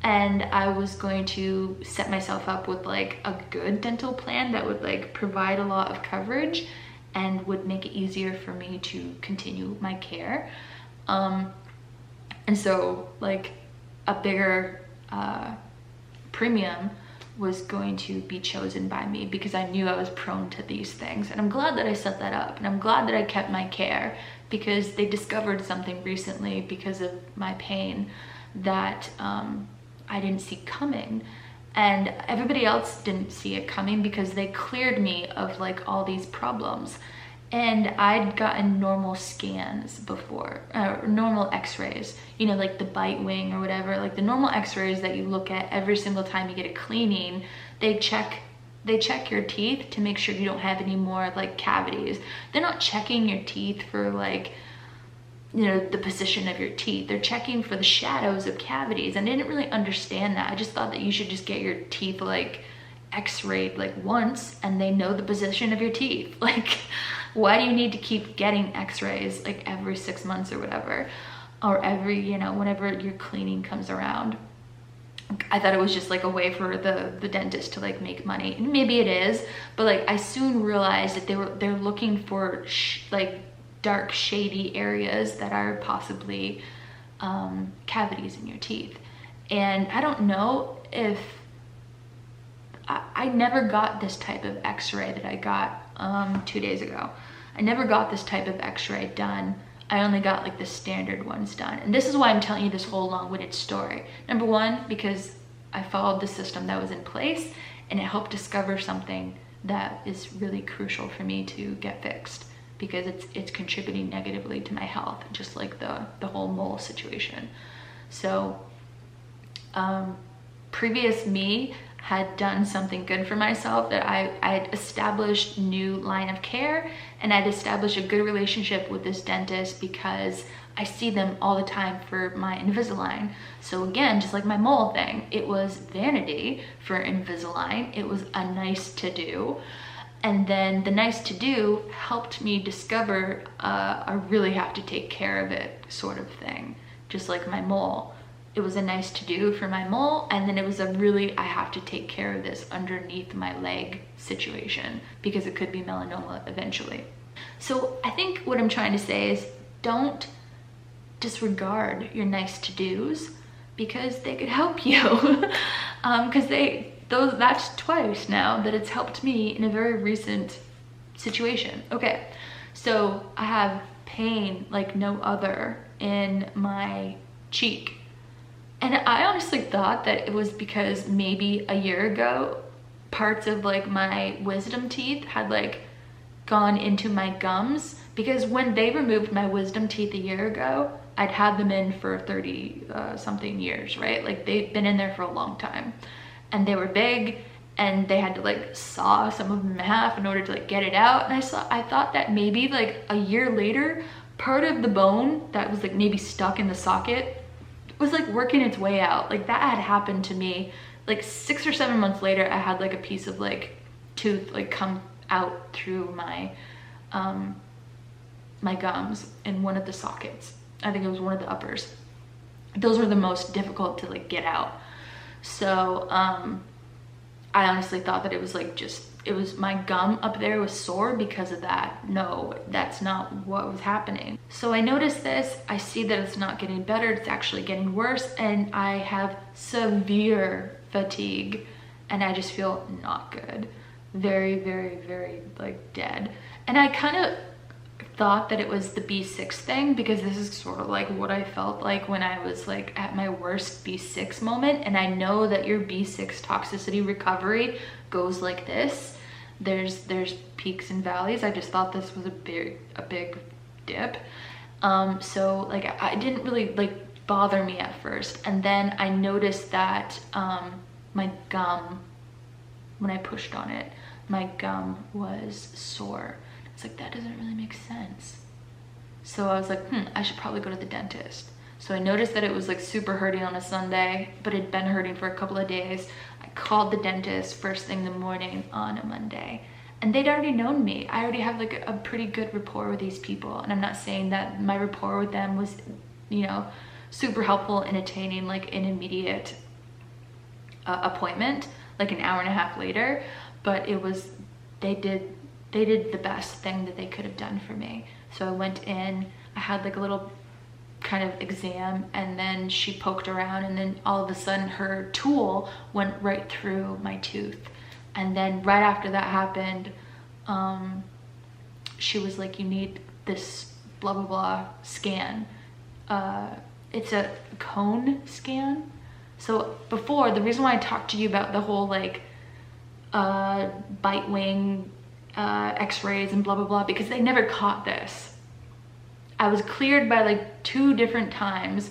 And I was going to set myself up with like a good dental plan that would like provide a lot of coverage and would make it easier for me to continue my care. And so like a bigger premium was going to be chosen by me because I knew I was prone to these things. And I'm glad that I set that up, and I'm glad that I kept my care, because they discovered something recently because of my pain that I didn't see coming, and everybody else didn't see it coming because they cleared me of like all these problems. And I'd gotten normal scans before, normal x-rays, you know, like the bite wing or whatever, like the normal x-rays that you look at every single time you get a cleaning. They check your teeth to make sure you don't have any more like cavities. They're not checking your teeth for like, you know, the position of your teeth. They're checking for the shadows of cavities. And I didn't really understand that. I just thought that you should just get your teeth like x-rayed like once and they know the position of your teeth. Like, why do you need to keep getting x-rays like every 6 months or whatever, or every, you know, whenever your cleaning comes around? I thought it was just like a way for the dentist to like make money, and maybe it is, but like I soon realized that they're looking for like dark shady areas that are possibly cavities in your teeth. And I don't know if I never got this type of x-ray that I got 2 days ago. I never got this type of x-ray done. I only got like the standard ones done. And this is why I'm telling you this whole long-winded story. Number one, because I followed the system that was in place, and it helped discover something that is really crucial for me to get fixed, because it's contributing negatively to my health, just like the whole mole situation. So previous me had done something good for myself, that I'd established new line of care, and I'd established a good relationship with this dentist because I see them all the time for my Invisalign. So again, just like my mole thing, it was vanity for Invisalign. It was a nice to do. And then the nice to do helped me discover I really have to take care of it sort of thing, just like my mole. It was a nice to do for my mole, and then it was a really, I have to take care of this underneath my leg situation because it could be melanoma eventually. So I think what I'm trying to say is don't disregard your nice to do's because they could help you. Because that's twice now that it's helped me in a very recent situation. Okay, so I have pain like no other in my cheek. And I honestly thought that it was because maybe a year ago, parts of like my wisdom teeth had like gone into my gums, because when they removed my wisdom teeth a year ago, I'd had them in for 30 something years, right? Like they'd been in there for a long time. And they were big, and they had to like saw some of them in half in order to like get it out. And I thought that maybe like a year later, part of the bone that was like maybe stuck in the socket was like working its way out. Like that had happened to me. Like 6 or 7 months later, I had like a piece of like tooth like come out through my my gums in one of the sockets. I think it was one of the uppers. Those were the most difficult to like get out. So I honestly thought that it was like it was my gum up there was sore because of that. No, that's not what was happening. So I noticed this, I see that it's not getting better, it's actually getting worse, and I have severe fatigue, and I just feel not good. Very, very, very like dead. And I kind of thought that it was the B6 thing, because this is sort of like what I felt like when I was like at my worst B6 moment. And I know that your B6 toxicity recovery goes like this. There's peaks and valleys. I just thought this was a big dip. So like I didn't really like bother me at first. And then I noticed that my gum, when I pushed on it, my gum was sore. It's like, that doesn't really make sense. So I was like, I should probably go to the dentist. So I noticed that it was like super hurting on a Sunday, but it'd been hurting for a couple of days. I called the dentist first thing in the morning on a Monday, and they'd already known me. I already have like a pretty good rapport with these people. And I'm not saying that my rapport with them was, you know, super helpful in attaining like an immediate appointment, like an hour and a half later, but it was, they did the best thing that they could have done for me. So I went in, I had like a little kind of exam, and then she poked around, and then all of a sudden her tool went right through my tooth. And then right after that happened, she was like, you need this blah, blah, blah scan. It's a cone scan. So before, the reason why I talked to you about the whole like bite wing x-rays and blah blah blah, because they never caught this. I was cleared by like 2 different times,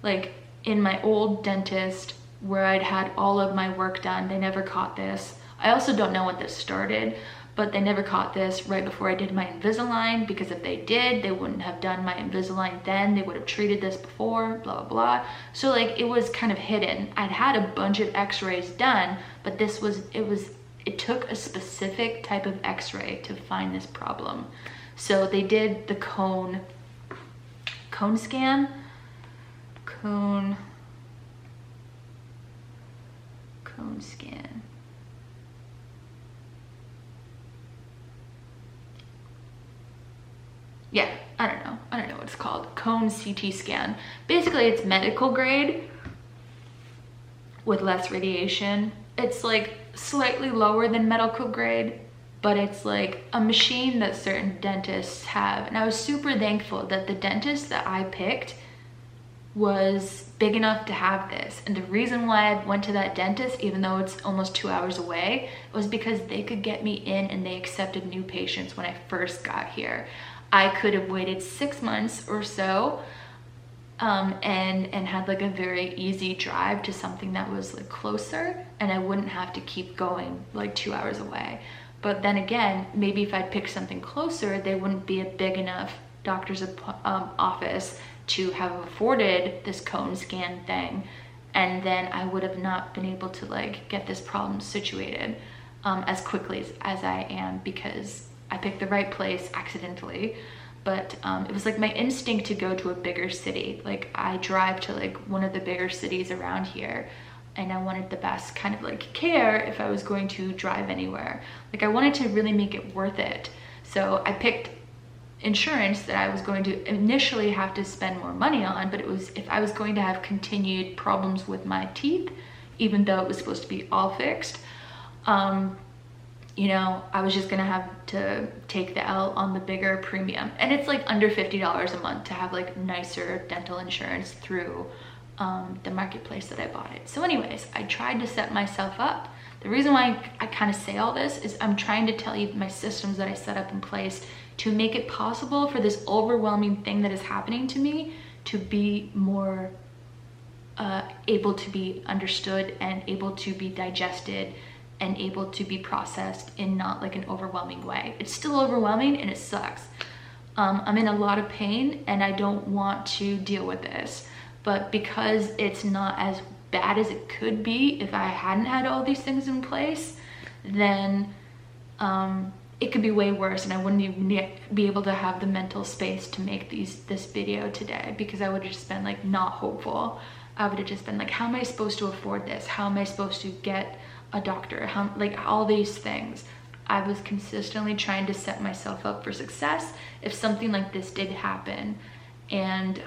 like in my old dentist where I'd had all of my work done. They never caught this. I also don't know when this started, but they never caught this right before I did my Invisalign, because if they did, they wouldn't have done my Invisalign then. They would have treated this before, blah blah blah. So like it was kind of hidden. I'd had a bunch of x-rays done, but this was, it took a specific type of x-ray to find this problem. So they did the cone scan, cone scan. Yeah, I don't know what it's called. Cone CT scan. Basically, it's medical grade with less radiation. It's like slightly lower than medical grade, but it's like a machine that certain dentists have. And I was super thankful that the dentist that I picked was big enough to have this. And the reason why I went to that dentist, even though it's almost 2 hours away, was because they could get me in, and they accepted new patients when I first got here. I could have waited 6 months or so and had like a very easy drive to something that was like closer, and I wouldn't have to keep going like 2 hours away. But then again, maybe if I'd picked something closer, they wouldn't be a big enough doctor's office, to have afforded this cone scan thing, and then I would have not been able to like get this problem situated as quickly as I am, because I picked the right place accidentally. But it was like my instinct to go to a bigger city. Like I drive to like one of the bigger cities around here, and I wanted the best kind of like care if I was going to drive anywhere. Like I wanted to really make it worth it. So I picked insurance that I was going to initially have to spend more money on, but it was if I was going to have continued problems with my teeth, even though it was supposed to be all fixed, you know, I was just gonna have to take the L on the bigger premium. And it's like under $50 a month to have like nicer dental insurance through the marketplace that I bought it. So anyways, I tried to set myself up. The reason why I kind of say all this is I'm trying to tell you my systems that I set up in place to make it possible for this overwhelming thing that is happening to me to be more able to be understood and able to be digested and able to be processed in not like an overwhelming way. It's still overwhelming and it sucks. I'm in a lot of pain and I don't want to deal with this, but because it's not as bad as it could be if I hadn't had all these things in place, then it could be way worse, and I wouldn't even be able to have the mental space to make this video today, because I would have just been like not hopeful. I would have just been like, how am I supposed to afford this? How am I supposed to get a doctor? How, like all these things. I was consistently trying to set myself up for success if something like this did happen. And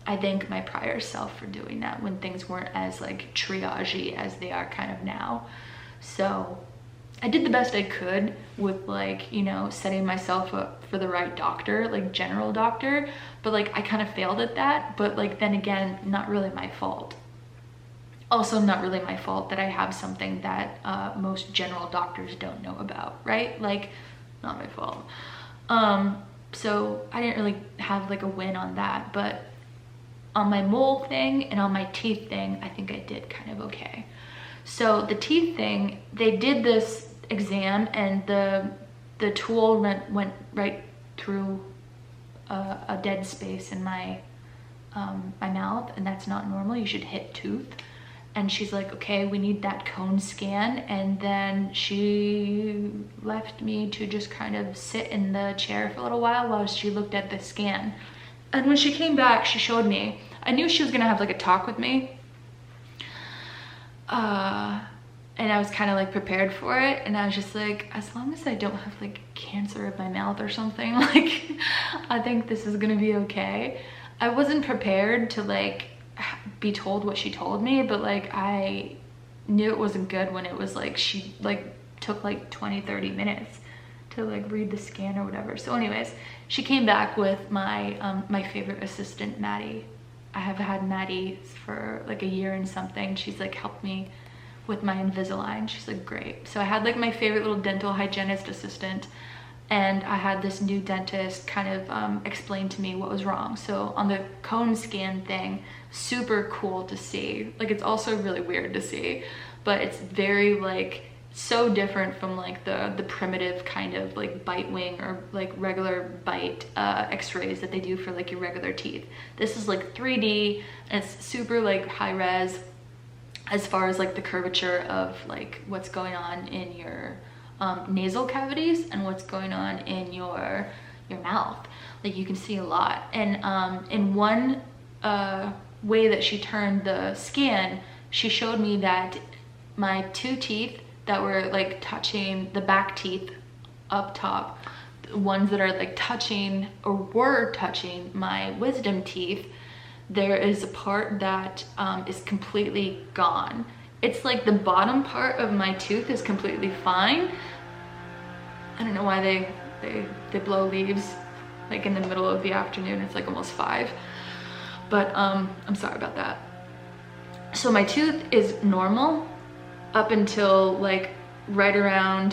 I thank my prior self for doing that when things weren't as like triage-y as they are kind of now. So I did the best I could with like, you know, setting myself up for the right doctor, like general doctor, but like I kind of failed at that. But like then again, not really my fault. Also not really my fault that I have something that most general doctors don't know about, right? Like, not my fault. So I didn't really have like a win on that, but on my mole thing and on my teeth thing, I think I did kind of okay. So the teeth thing, they did this exam and the tool went right through a dead space in my mouth, and that's not normal. You should hit tooth. And she's like, okay, we need that cone scan. And then she left me to just kind of sit in the chair for a little while she looked at the scan. And when she came back, she showed me. I knew she was gonna have like a talk with me. And I was kind of like prepared for it. And I was just like, as long as I don't have like cancer in my mouth or something, like, I think this is gonna be okay. I wasn't prepared to like be told what she told me, but like I knew it wasn't good when it was like she like took like 20-30 minutes to like read the scan or whatever. So anyways, she came back with my my favorite assistant, Maddie. I have had Maddie for like a year and something. She's like helped me with my Invisalign. She's like great. So I had like my favorite little dental hygienist assistant, and I had this new dentist kind of explain to me what was wrong. So on the cone scan thing, super cool to see. Like it's also really weird to see, but it's very like so different from like the primitive kind of like bite wing or like regular bite x-rays that they do for like your regular teeth. This is like 3D and it's super like high res as far as like the curvature of like what's going on in your nasal cavities and what's going on in your mouth. Like you can see a lot. And in one way that she turned the scan, she showed me that my two teeth that were like touching the back teeth up top, the ones that are like touching or were touching my wisdom teeth, there is a part that is completely gone. It's like the bottom part of my tooth is completely fine. I don't know why they blow leaves like in the middle of the afternoon. It's like almost 5, but I'm sorry about that. So my tooth is normal up until like right around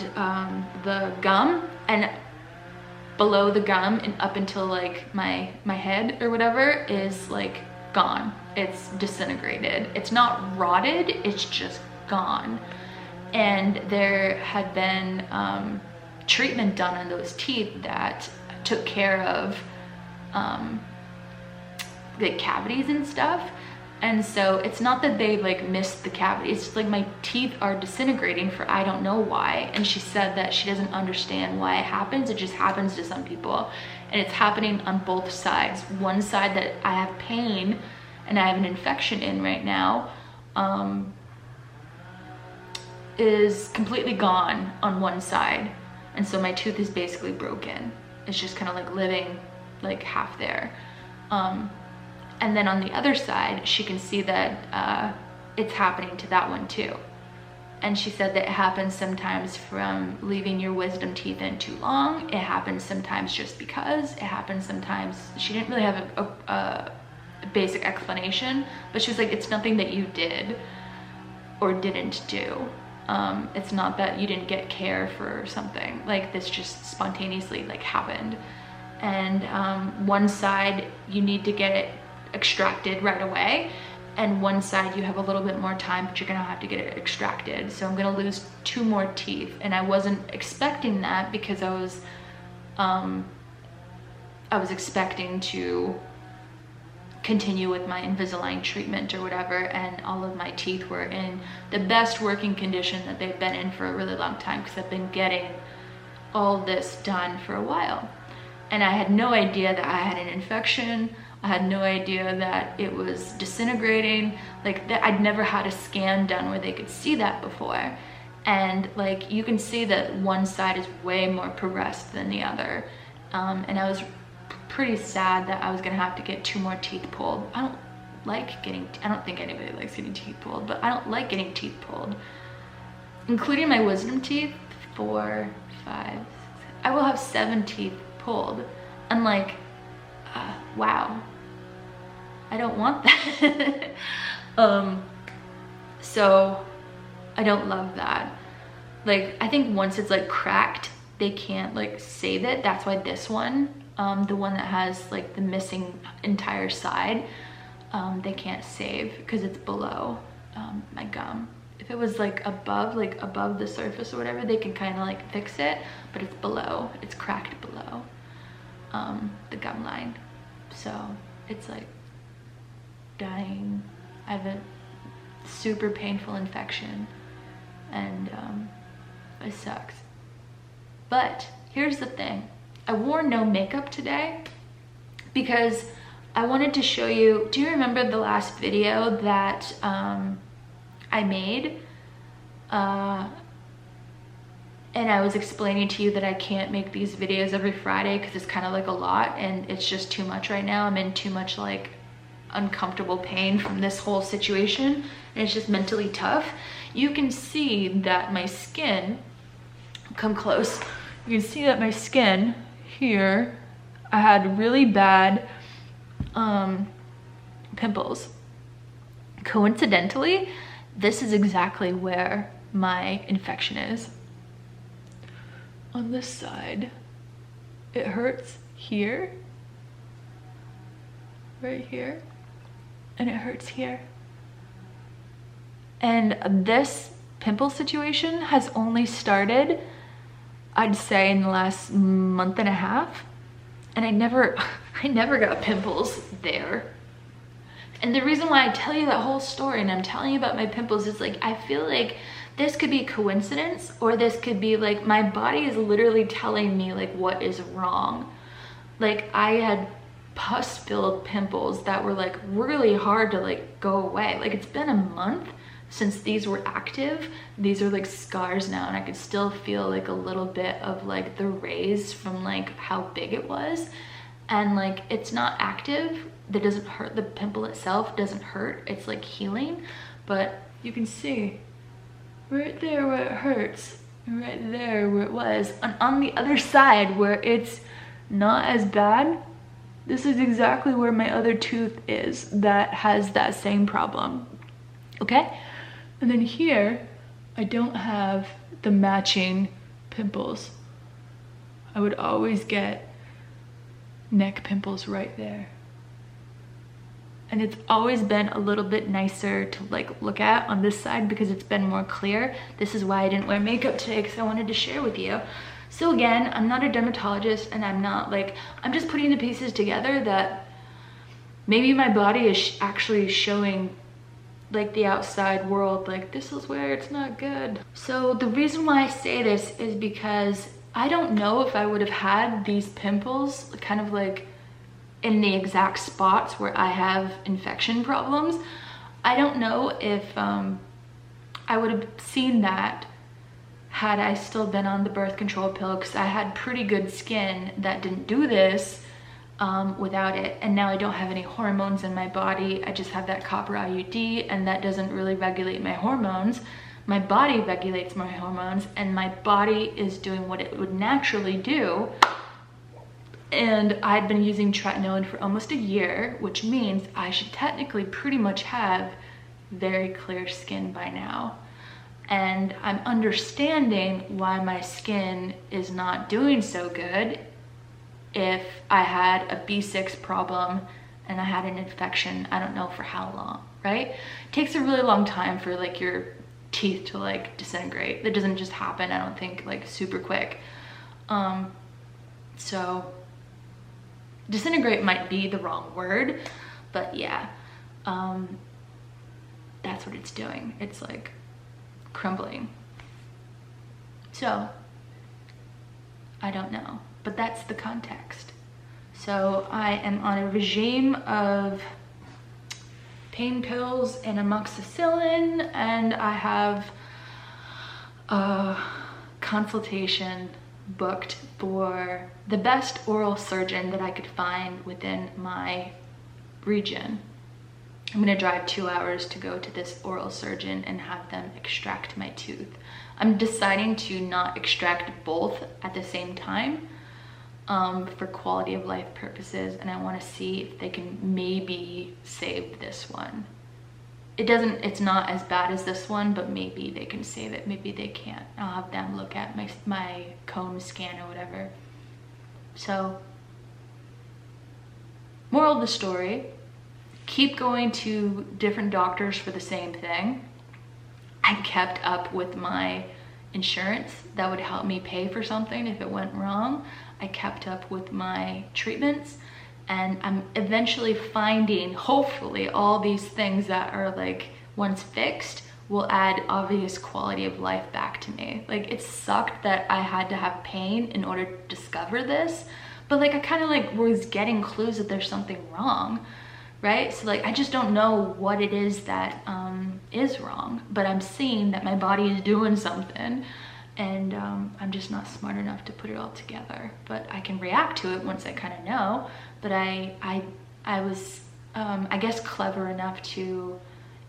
the gum, and below the gum and up until like my head or whatever is like gone. It's disintegrated. It's not rotted, it's just gone. And there had been treatment done on those teeth that took care of like cavities and stuff. And so it's not that they like missed the cavity, it's just like my teeth are disintegrating for I don't know why. And she said that she doesn't understand why it happens. It just happens to some people. And it's happening on both sides. One side that I have pain and I have an infection in right now is completely gone on one side. And so my tooth is basically broken. It's just kind of like living like half there. And then on the other side, she can see that it's happening to that one too. And she said that it happens sometimes from leaving your wisdom teeth in too long. It happens sometimes just because. It happens sometimes, she didn't really have a basic explanation, but she was like, it's nothing that you did or didn't do. It's not that you didn't get care for something. Like this just spontaneously like happened. And one side you need to get it extracted right away, and one side you have a little bit more time, but you're gonna have to get it extracted. So I'm gonna lose 2 more teeth, and I wasn't expecting that because I was expecting to continue with my Invisalign treatment or whatever, and all of my teeth were in the best working condition that they've been in for a really long time, because I've been getting all this done for a while. And I had no idea that I had an infection. I had no idea that it was disintegrating. Like that, I'd never had a scan done where they could see that before. And like you can see that one side is way more progressed than the other. And I was pretty sad that I was gonna have to get 2 more teeth pulled. I don't think anybody likes getting teeth pulled, but I don't like getting teeth pulled. Including my wisdom teeth, 4, 5, 6, I will have 7 teeth pulled. And like, wow, I don't want that. So I don't love that. Like, I think once it's like cracked, they can't like save it. That's why this one, the one that has like the missing entire side, they can't save because it's below my gum. If it was like above the surface or whatever, they can kind of like fix it, but it's below, it's cracked below the gum line. So it's like dying. I have a super painful infection, and it sucks. But here's the thing, I wore no makeup today because I wanted to show you, do you remember the last video that I made? And I was explaining to you that I can't make these videos every Friday because it's kind of like a lot and it's just too much right now. I'm in too much like uncomfortable pain from this whole situation, and it's just mentally tough. You can see that my skin, come close, you can see that my skin here, I had really bad pimples. Coincidentally, this is exactly where my infection is. On this side, it hurts here, right here, and it hurts here. And this pimple situation has only started, I'd say, in the last month and a half, and I never got pimples there. And the reason why I tell you that whole story and I'm telling you about my pimples is like, I feel like this could be coincidence, or this could be like my body is literally telling me like what is wrong. Like I had pus-filled pimples that were like really hard to like go away. Like it's been a month since these were active. These are like scars now, and I could still feel like a little bit of like the rays from like how big it was. And like it's not active, that doesn't hurt, the pimple itself doesn't hurt, it's like healing. But you can see right there where it hurts, right there where it was, and on the other side where it's not as bad, this is exactly where my other tooth is that has that same problem. Okay, and then here I don't have the matching pimples. I would always get neck pimples right there, and it's always been a little bit nicer to like look at on this side because it's been more clear. This is why I didn't wear makeup today, because I wanted to share with you. So again, I'm not a dermatologist, and I'm not like, I'm just putting the pieces together that maybe my body is actually showing like the outside world, like this is where it's not good. So the reason why I say this is because I don't know if I would have had these pimples kind of like in the exact spots where I have infection problems. I don't know if I would have seen that had I still been on the birth control pill, because I had pretty good skin that didn't do this without it. And now I don't have any hormones in my body. I just have that copper IUD, and that doesn't really regulate my hormones. My body regulates my hormones, and my body is doing what it would naturally do. And I've been using tretinoin for almost a year, which means I should technically pretty much have very clear skin by now. And I'm understanding why my skin is not doing so good if I had a B6 problem and I had an infection, I don't know for how long, right? It takes a really long time for like your teeth to like disintegrate. That doesn't just happen, I don't think, like super quick. So disintegrate might be the wrong word, but yeah, that's what it's doing. It's like crumbling. So I don't know, but that's the context. So I am on a regime of pain pills and amoxicillin, and I have a consultation booked for the best oral surgeon that I could find within my region. I'm gonna drive 2 hours to go to this oral surgeon and have them extract my tooth. I'm deciding to not extract both at the same time for quality of life purposes, and I wanna see if they can maybe save this one. It's not as bad as this one, but maybe they can save it, maybe they can't. I'll have them look at my cone scan or whatever. So, moral of the story, keep going to different doctors for the same thing. I kept up with my insurance that would help me pay for something if it went wrong. I kept up with my treatments, and I'm eventually finding, hopefully, all these things that are like, once fixed, will add obvious quality of life back to me. Like, it sucked that I had to have pain in order to discover this, but like I kind of like was getting clues that there's something wrong, right? So like I just don't know what it is that is wrong, but I'm seeing that my body is doing something, and I'm just not smart enough to put it all together. But I can react to it once I kind of know. But I was I guess clever enough to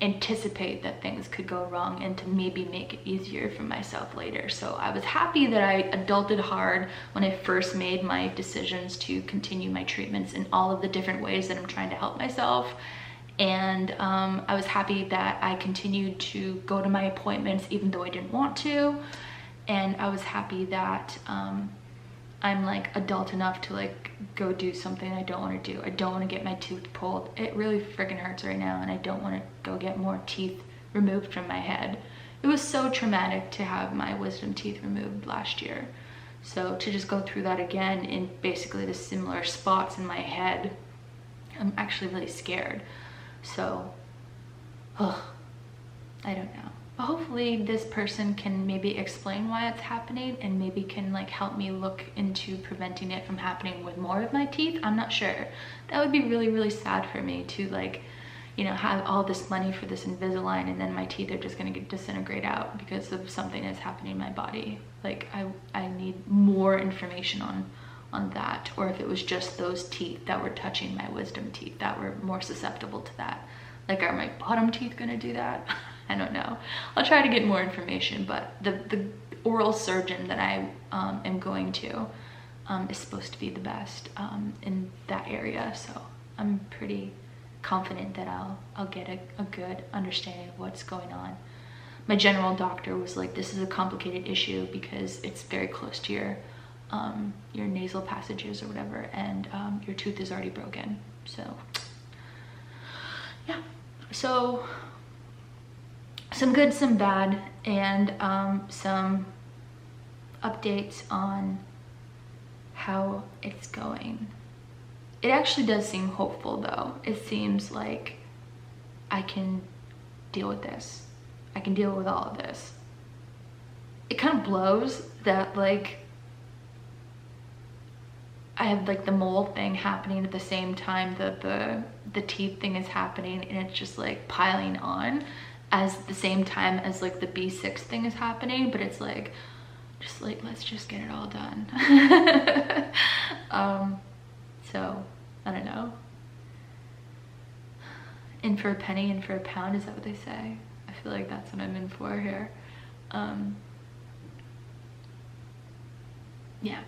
anticipate that things could go wrong and to maybe make it easier for myself later. So I was happy that I adulted hard when I first made my decisions to continue my treatments in all of the different ways that I'm trying to help myself. And I was happy that I continued to go to my appointments even though I didn't want to. And I was happy that I'm like adult enough to like go do something I don't want to do. I don't want to get my tooth pulled. It really freaking hurts right now, and I don't want to go get more teeth removed from my head. It was so traumatic to have my wisdom teeth removed last year. So to just go through that again in basically the similar spots in my head, I'm actually really scared. So, I don't know. But hopefully this person can maybe explain why it's happening, and maybe can like help me look into preventing it from happening with more of my teeth. I'm not sure. That would be really, really sad for me to like, you know, have all this money for this Invisalign and then my teeth are just gonna disintegrate out because of something that's happening in my body. Like I need more information on that, or if it was just those teeth that were touching my wisdom teeth that were more susceptible to that. Like, are my bottom teeth gonna do that? I don't know. I'll try to get more information, but the oral surgeon that I am going to is supposed to be the best in that area, so I'm pretty confident that I'll get a good understanding of what's going on. My general doctor was like, this is a complicated issue because it's very close to your nasal passages or whatever, and your tooth is already broken. So yeah, so some good, some bad, and some updates on how it's going. It actually does seem hopeful though. It seems like I can deal with this. I can deal with all of this. It kind of blows that like I have like the mole thing happening at the same time that the teeth thing is happening, and it's just like piling on as the same time as like the B6 thing is happening, but it's like, just like, let's just get it all done. So I don't know. In for a penny, in for a pound, is that what they say? I feel like that's what I'm in for here. Yeah,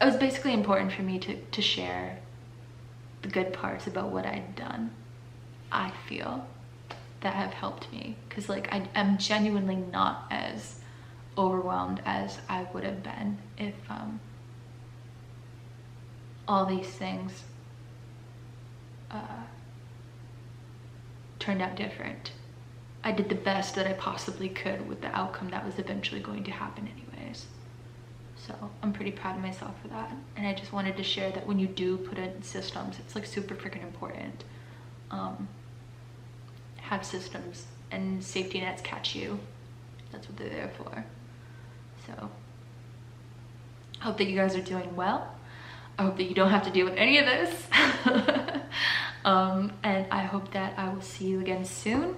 it was basically important for me to share the good parts about what I'd done, I feel, that have helped me, because like I'm genuinely not as overwhelmed as I would have been if all these things turned out different. I did the best that I possibly could with the outcome that was eventually going to happen anyways. So I'm pretty proud of myself for that. And I just wanted to share that when you do put in systems, it's like super freaking important. Have systems and safety nets catch you. That's what they're there for. So I hope that you guys are doing well. I hope that you don't have to deal with any of this. And I hope that I will see you again soon.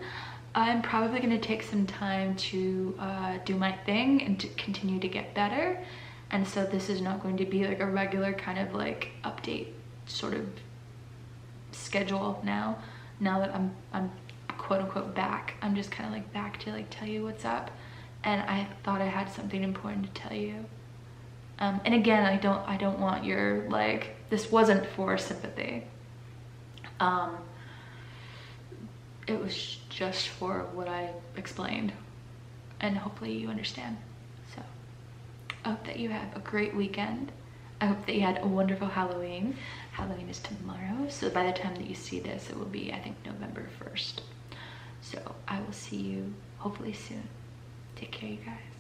I'm probably going to take some time to do my thing and to continue to get better. And so this is not going to be like a regular kind of like update sort of schedule now that I'm quote unquote back. I'm just kind of like back to like tell you what's up. And I thought I had something important to tell you. And again, I don't want your like, this wasn't for sympathy. It was just for what I explained, and hopefully you understand. So I hope that you have a great weekend. I hope that you had a wonderful Halloween. Halloween is tomorrow, so by the time that you see this, it will be, I think, November 1st. So I will see you hopefully soon. Take care, you guys.